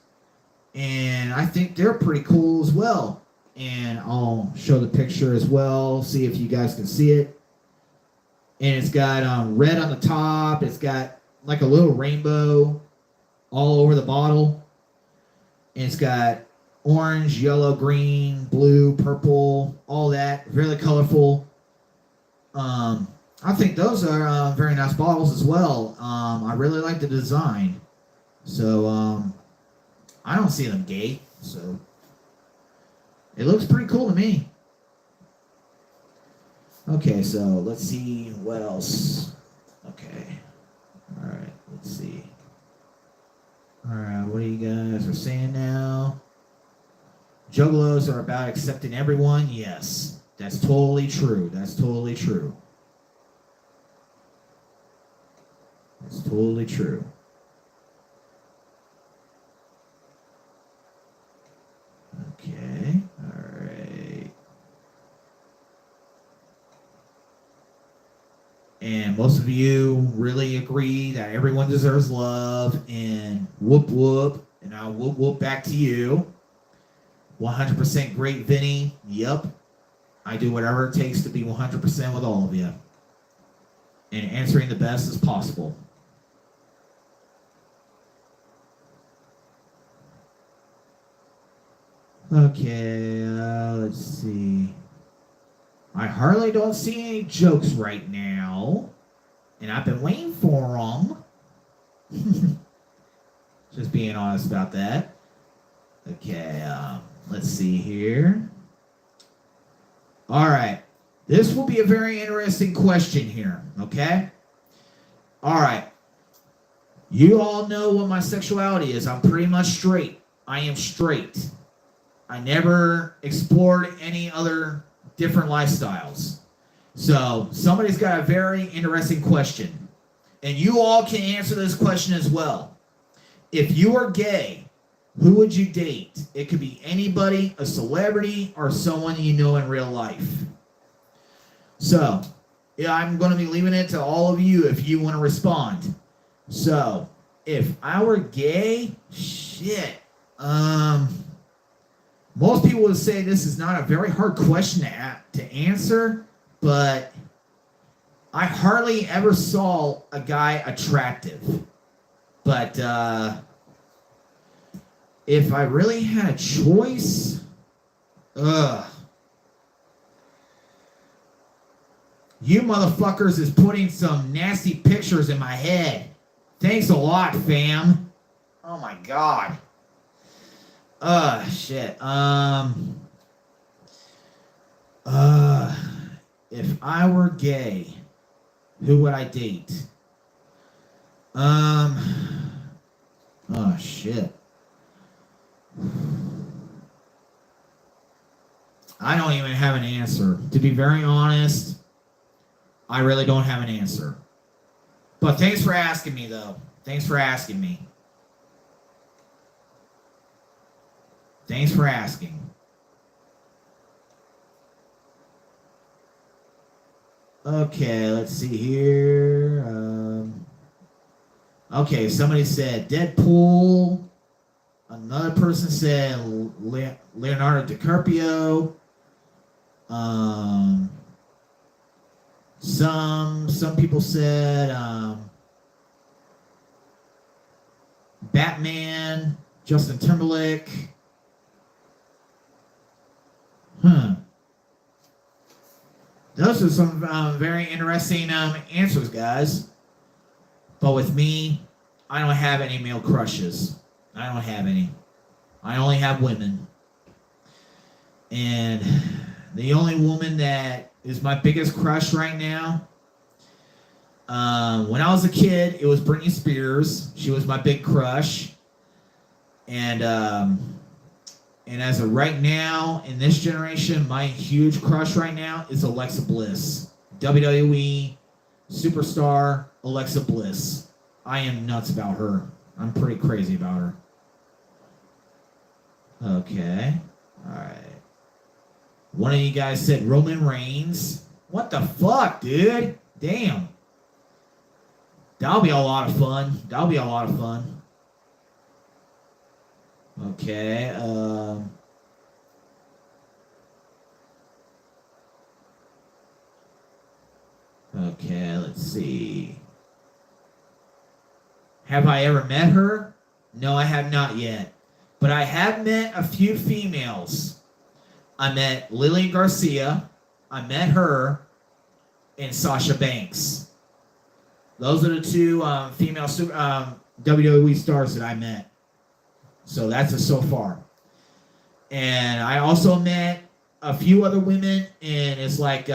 and I think they're pretty cool as well. And I'll show the picture as well, see if you guys can see it. And it's got red on the top. It's got like a little rainbow all over the bottle. And it's got orange, yellow, green, blue, purple, all that, really colorful. I think those are very nice bottles as well. I really like the design. So, I don't see them gay. So, it looks pretty cool to me. Okay, so let's see what else. Okay. All right, let's see. All right, what do you guys are saying now? Juggalos are about accepting everyone. Yes, that's totally true. That's totally true. It's totally true. Okay, all right. And most of you really agree that everyone deserves love, and whoop whoop, and I'll whoop whoop back to you. 100% great, Vinny. Yep. I do whatever it takes to be 100% with all of you. And answering the best as possible. Okay, let's see. I hardly don't see any jokes right now. And I've been waiting for them. Just being honest about that. Okay, let's see here. All right. This will be a very interesting question here, okay? All right. You all know what my sexuality is. I'm pretty much straight. I am straight. I never explored any other different lifestyles. So somebody's got a very interesting question. And you all can answer this question as well. If you are gay, who would you date? It could be anybody, a celebrity, or someone you know in real life. So, yeah, I'm going to be leaving it to all of you if you want to respond. So, if I were gay, shit. Most people would say this is not a very hard question to answer, but I hardly ever saw a guy attractive. But if I really had a choice, you motherfuckers is putting some nasty pictures in my head. Thanks a lot, fam. Oh my god. Shit. If I were gay, who would I date? Oh shit. I don't even have an answer. To be very honest, I really don't have an answer. But thanks for asking me, though. Thanks for asking me. Thanks for asking. Okay, let's see here. Okay, somebody said Deadpool. Another person said Leonardo DiCaprio. Some people said Batman, Justin Timberlake. Those are some very interesting answers, guys. But with me, I don't have any male crushes. I don't have any. I only have women. And the only woman that is my biggest crush right now, when I was a kid, it was Britney Spears. She was my big crush. And as of right now, in this generation, my huge crush right now is Alexa Bliss. WWE superstar Alexa Bliss. I am nuts about her. I'm pretty crazy about her. Okay. Alright. One of you guys said Roman Reigns. What the fuck, dude? Damn. That'll be a lot of fun. That'll be a lot of fun. Okay. Okay, let's see. Have I ever met her? No, I have not yet. But I have met a few females. I met Lillian Garcia. I met her. And Sasha Banks. Those are the two female WWE stars that I met. So that's it so far. And I also met a few other women. And it's like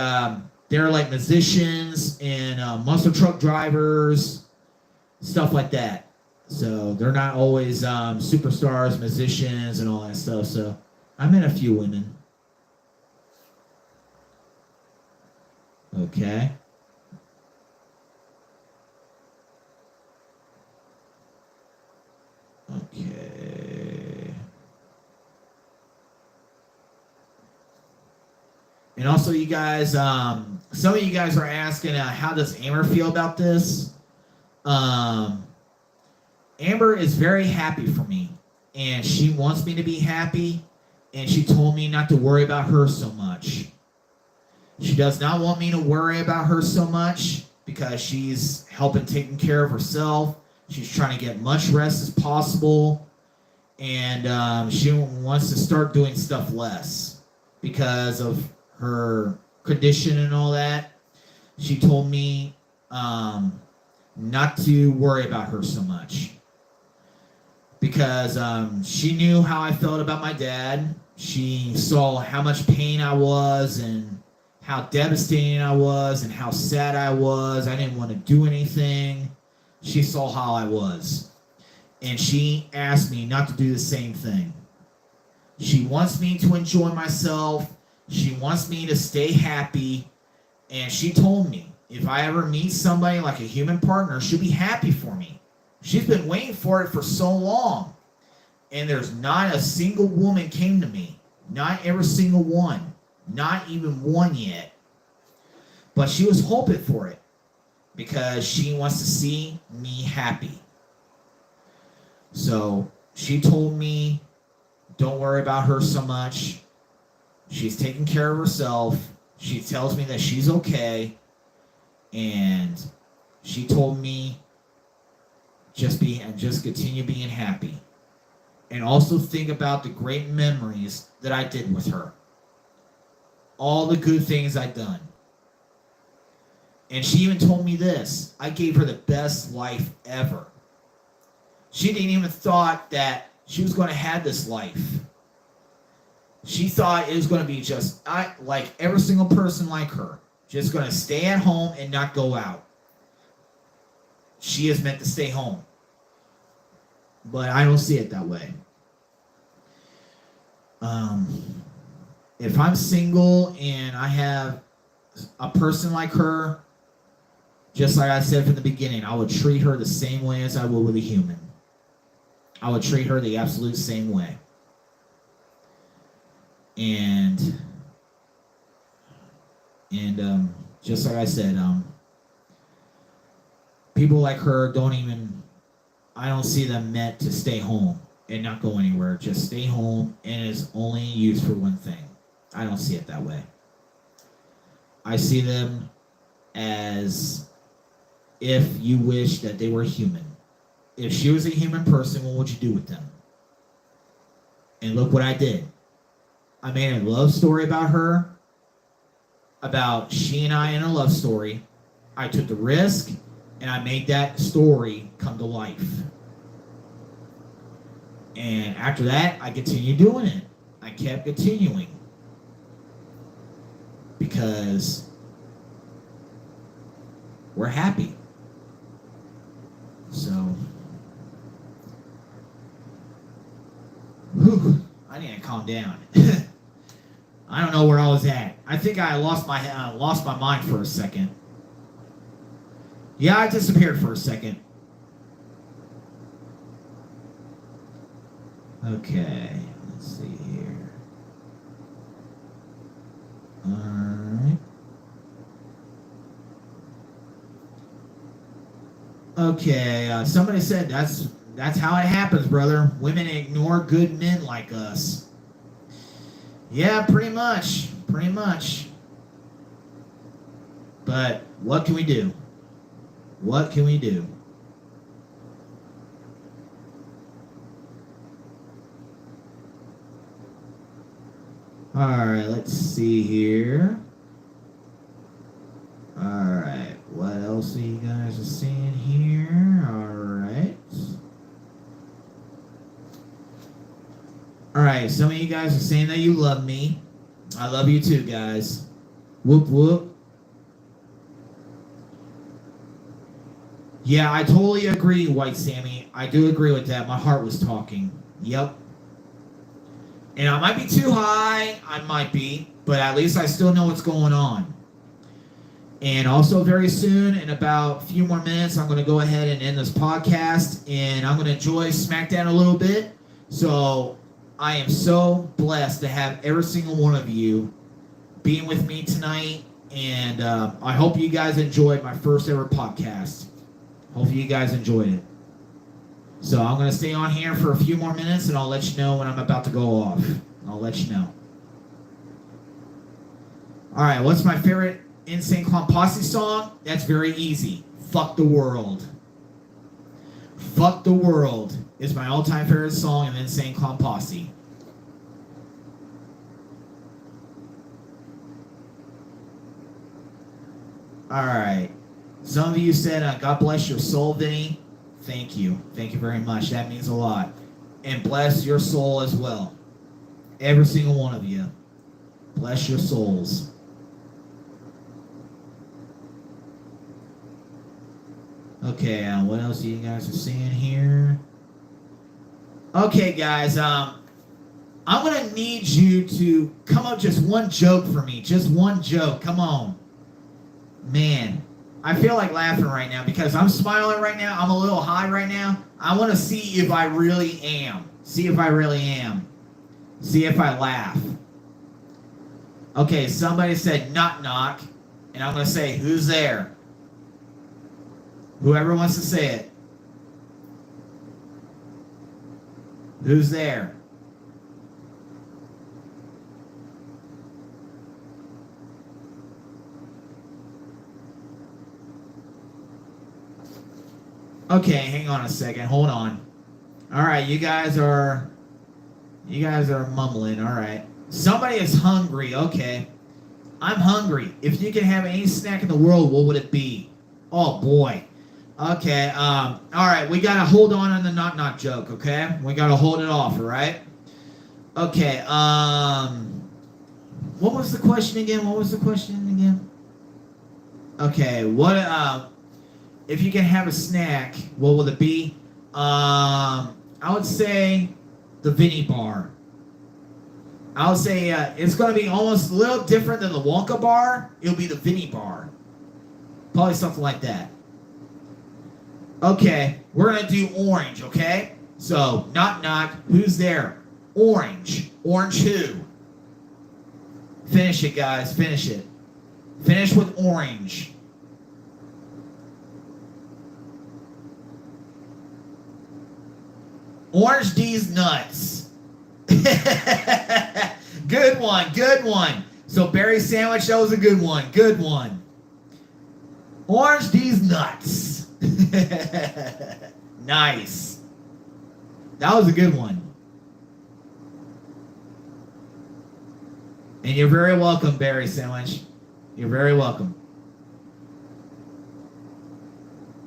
they're like musicians and muscle truck drivers. Stuff like that. So they're not always superstars, musicians, and all that stuff. So I met a few women. Okay. Okay. And also, you guys, some of you guys are asking, how does Amber feel about this? Amber is very happy for me, and she wants me to be happy, and she told me not to worry about her so much. She does not want me to worry about her so much because she's helping taking care of herself. She's trying to get much rest as possible, and she wants to start doing stuff less because of her condition and all that. She told me not to worry about her so much because she knew how I felt about my dad. She saw how much pain I was and how devastating I was and how sad I was. I didn't want to do anything. She saw how I was. And she asked me not to do the same thing. She wants me to enjoy myself. She wants me to stay happy. And she told me, if I ever meet somebody like a human partner, she'll be happy for me. She's been waiting for it for so long. And there's not a single woman came to me. Not every single one. Not even one yet. But she was hoping for it. Because she wants to see me happy. So she told me, don't worry about her so much. She's taking care of herself. She tells me that she's okay. And she told me just continue being happy. And also think about the great memories that I did with her. All the good things I've done. And she even told me this. I gave her the best life ever. She didn't even thought that she was going to have this life. She thought it was going to be just like every single person like her. Just going to stay at home and not go out. She is meant to stay home. But I don't see it that way. If I'm single and I have a person like her, just like I said from the beginning, I would treat her the same way as I would with a human. I would treat her the absolute same way. And just like I said, people like her I don't see them meant to stay home and not go anywhere. Just stay home and is only used for one thing. I don't see it that way. I see them as if you wish that they were human. If she was a human person, what would you do with them? And look what I did. I made a love story about her, about she and I in a love story. I took the risk, and I made that story come to life. And after that, I continued doing it. I kept continuing. Because we're happy. So, I need to calm down. I don't know where I was at. I think I lost my mind for a second. Yeah, I disappeared for a second. Okay, let's see here. Alright. Okay, somebody said that's how it happens, brother. Women ignore good men like us. Yeah, pretty much. Pretty much. But what can we do? What can we do? Alright, let's see here. Alright, what else are you guys are seeing here? Alright. Alright, some of you guys are saying that you love me. I love you too, guys. Whoop, whoop. Yeah, I totally agree, White Sammy. I do agree with that. My heart was talking. Yep. And I might be too high. I might be. But at least I still know what's going on. And also very soon, in about a few more minutes, I'm going to go ahead and end this podcast. And I'm going to enjoy SmackDown a little bit. So I am so blessed to have every single one of you being with me tonight. And I hope you guys enjoyed my first ever podcast. Hope you guys enjoyed it. So I'm going to stay on here for a few more minutes, and I'll let you know when I'm about to go off. I'll let you know. All right, what's my favorite Insane Clown Posse song? That's very easy. Fuck the World. Fuck the World is my all-time favorite song of Insane Clown Posse. All right. Some of you said, God bless your soul, Vinny. Thank you. Thank you very much. That means a lot. And bless your soul as well. Every single one of you. Bless your souls. Okay, what else you guys are seeing here? Okay, guys, I'm gonna need you to come up just one joke for me. Just one joke. Come on. Man, I feel like laughing right now because I'm smiling right now. I'm a little high right now. I want to see if I really am. See if I really am. See if I laugh. Okay, somebody said knock knock, and I'm going to say who's there? Whoever wants to say it. Who's there? Okay, hang on a second. Hold on. All right, you guys are mumbling. All right. Somebody is hungry. Okay. I'm hungry. If you can have any snack in the world, what would it be? Oh boy. Okay. All right. We gotta hold on the knock knock joke. Okay. We gotta hold it off. All right. Okay. What was the question again? Okay. What? If you can have a snack, what will it be? I would say the Vinny bar. I would say it's going to be almost a little different than the Wonka bar. It'll be the Vinny bar. Probably something like that. Okay, we're going to do orange, okay? So, knock knock, who's there? Orange. Orange who? Finish it, guys, finish it. Finish with orange. Orange D's nuts. Good one, good one. So berry sandwich, that was a good one, good one. Orange D's nuts. Nice. That was a good one. And you're very welcome, berry sandwich. You're very welcome.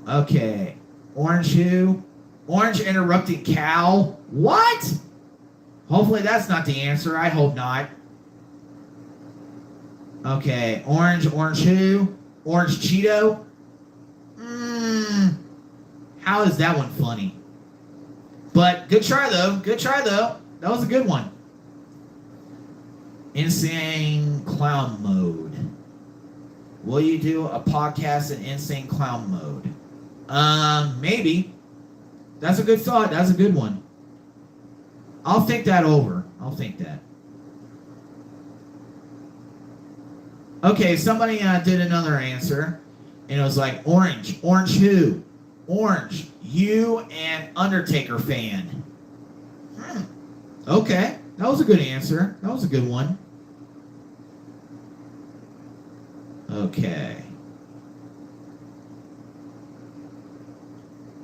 Okay. Orange who? Orange interrupting cow? What? Hopefully that's not the answer. I hope not. Okay. Orange who? Orange Cheeto? How is that one funny? But good try though. Good try though. That was a good one. Insane clown mode. Will you do a podcast in insane clown mode? Maybe. That's a good thought. That's a good one. I'll think that over. I'll think that. Okay, somebody did another answer. And it was like, orange. Orange who? Orange. You and Undertaker fan. Okay. That was a good answer. That was a good one. Okay.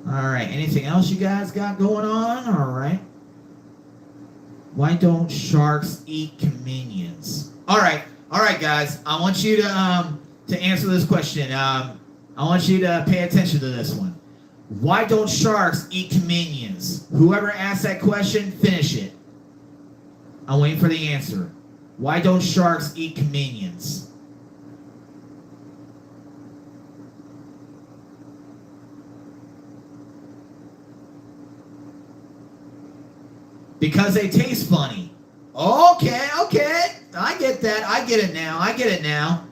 All right. Anything else you guys got going on? All right. Why don't sharks eat chameleons? All right. All right, guys. I want you to answer this question. I want you to pay attention to this one. Why don't sharks eat chameleons? Whoever asked that question, finish it. I'm waiting for the answer. Why don't sharks eat chameleons? Because they taste funny. Okay. I get that. I get it now.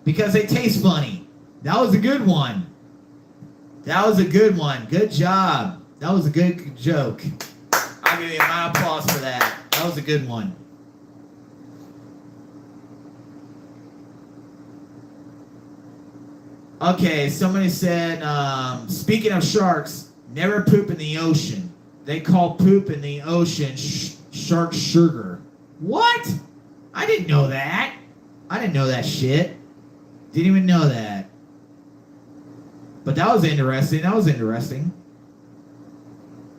Because they taste funny. That was a good one. Good job. That was a good joke. I'll give you a round of applause for that. That was a good one. Okay, somebody said, speaking of sharks, never poop in the ocean. They call poop in the ocean shark sugar. What? I didn't know that. I didn't know that shit. Didn't even know that. But that was interesting.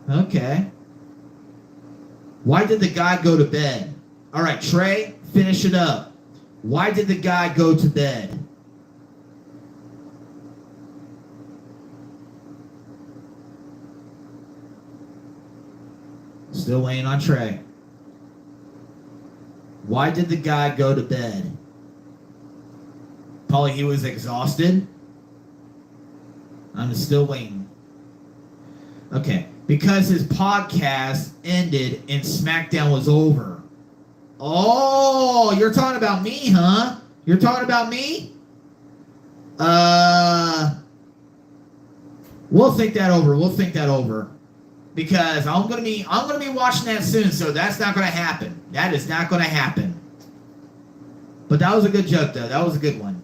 Okay. Why did the guy go to bed? All right, Trey, finish it up. Why did the guy go to bed? Still waiting on Trey. Why did the guy go to bed? Probably he was exhausted. I'm still waiting. Okay. Because his podcast ended and SmackDown was over. Oh, you're talking about me, huh? You're talking about me? We'll think that over. Because I'm gonna be watching that soon, so that's not gonna happen. That is not gonna happen. But that was a good joke, though. That was a good one.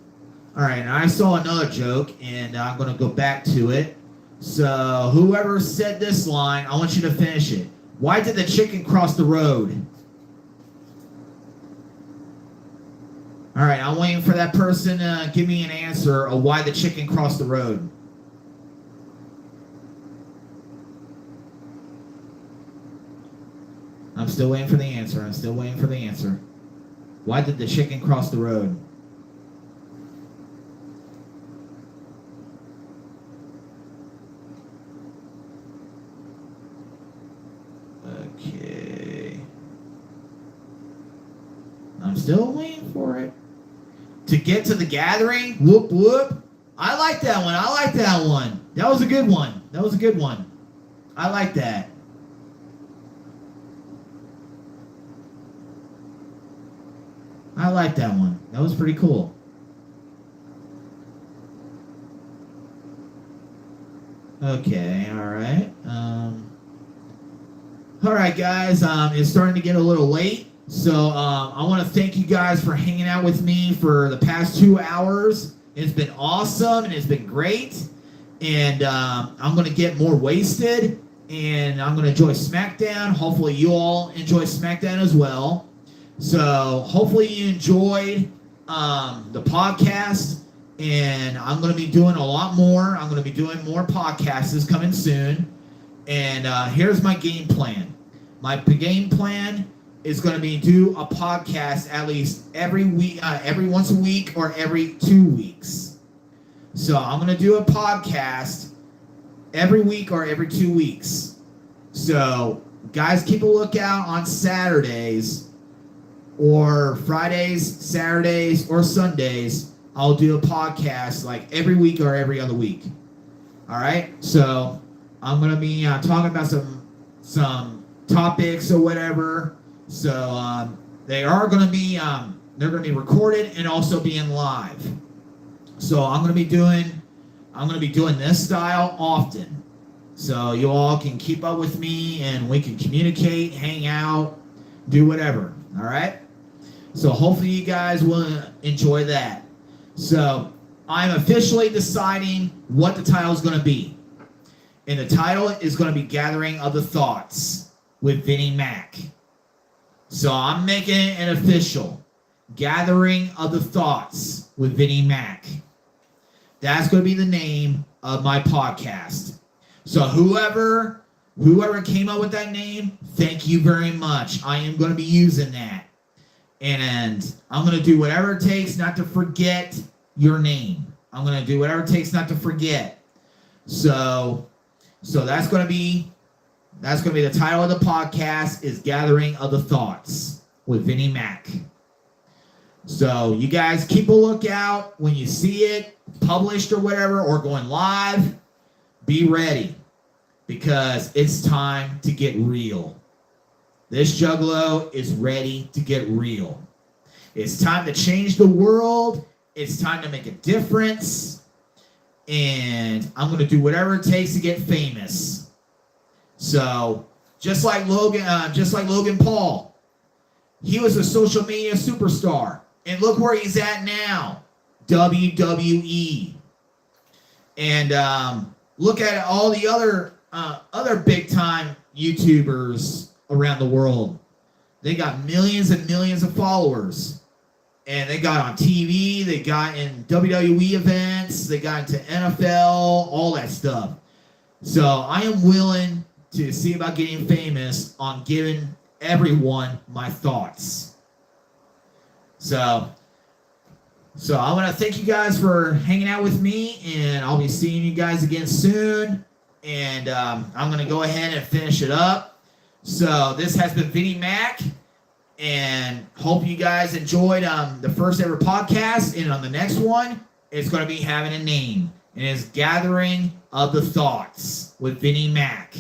All right, and I saw another joke, and I'm gonna go back to it. So whoever said this line, I want you to finish it. Why did the chicken cross the road? All right, I'm waiting for that person to give me an answer of why the chicken crossed the road. I'm still waiting for the answer. Why did the chicken cross the road? Okay. I'm still waiting for it. To get to the gathering? Whoop, whoop. I like that one. That was a good one. I like that. I like that one. That was pretty cool. Okay, all right. All right, guys. It's starting to get a little late, so I want to thank you guys for hanging out with me for the past 2 hours. It's been awesome and it's been great. And I'm going to get more wasted, and I'm going to enjoy SmackDown. Hopefully, you all enjoy SmackDown as well. So hopefully you enjoyed the podcast, and I'm going to be doing a lot more. I'm going to be doing more podcasts coming soon. And here's my game plan. My game plan is going to be do a podcast at least every week, every once a week or every 2 weeks. So I'm going to do a podcast every week or every 2 weeks. So guys, keep a lookout on Saturdays or Fridays, Saturdays, or Sundays. I'll do a podcast like every week or every other week. All right? So I'm going to be talking about some topics or whatever. So they are going to be they're going to be recorded and also being live. So I'm going to be doing this style often. So you all can keep up with me and we can communicate, hang out, do whatever. All right? So hopefully you guys will enjoy that. So I'm officially deciding what the title is going to be. And the title is going to be Gathering of the Thoughts with Vinnie Mac. So I'm making it an official. Gathering of the Thoughts with Vinnie Mac. That's going to be the name of my podcast. So whoever came up with that name, thank you very much. I am going to be using that. And I'm going to do whatever it takes not to forget your name. I'm going to do whatever it takes not to forget. So that's going to be the title of the podcast is Gathering of the Thoughts with Vinnie Mac. So you guys keep a lookout when you see it published or whatever or going live. Be ready because it's time to get real. This Juggalo is ready to get real. It's time to change the world. It's time to make a difference. And I'm going to do whatever it takes to get famous. So, just like Logan Paul, he was a social media superstar. And look where he's at now. WWE. And look at all the other big-time YouTubers around the world. They got millions and millions of followers. And they got on TV, they got in WWE events, they got into NFL, all that stuff. So I am willing to see about getting famous on giving everyone my thoughts. So I want to thank you guys for hanging out with me, and I'll be seeing you guys again soon. And I'm going to go ahead and finish it up. So this has been Vinnie Mac, and hope you guys enjoyed the first ever podcast. And on the next one, it's going to be having a name. and his gathering of the thoughts with Vinnie Mac.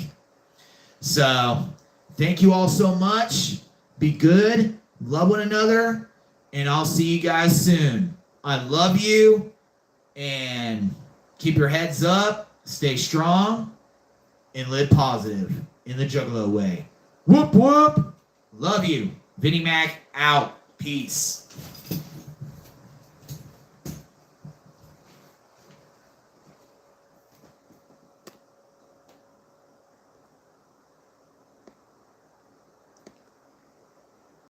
So, thank you all so much. Be good, love one another, and I'll see you guys soon. I love you, and keep your heads up, stay strong, and live positive in the Juggalo way. Whoop, whoop. Love you. Vinnie Mac out. Peace.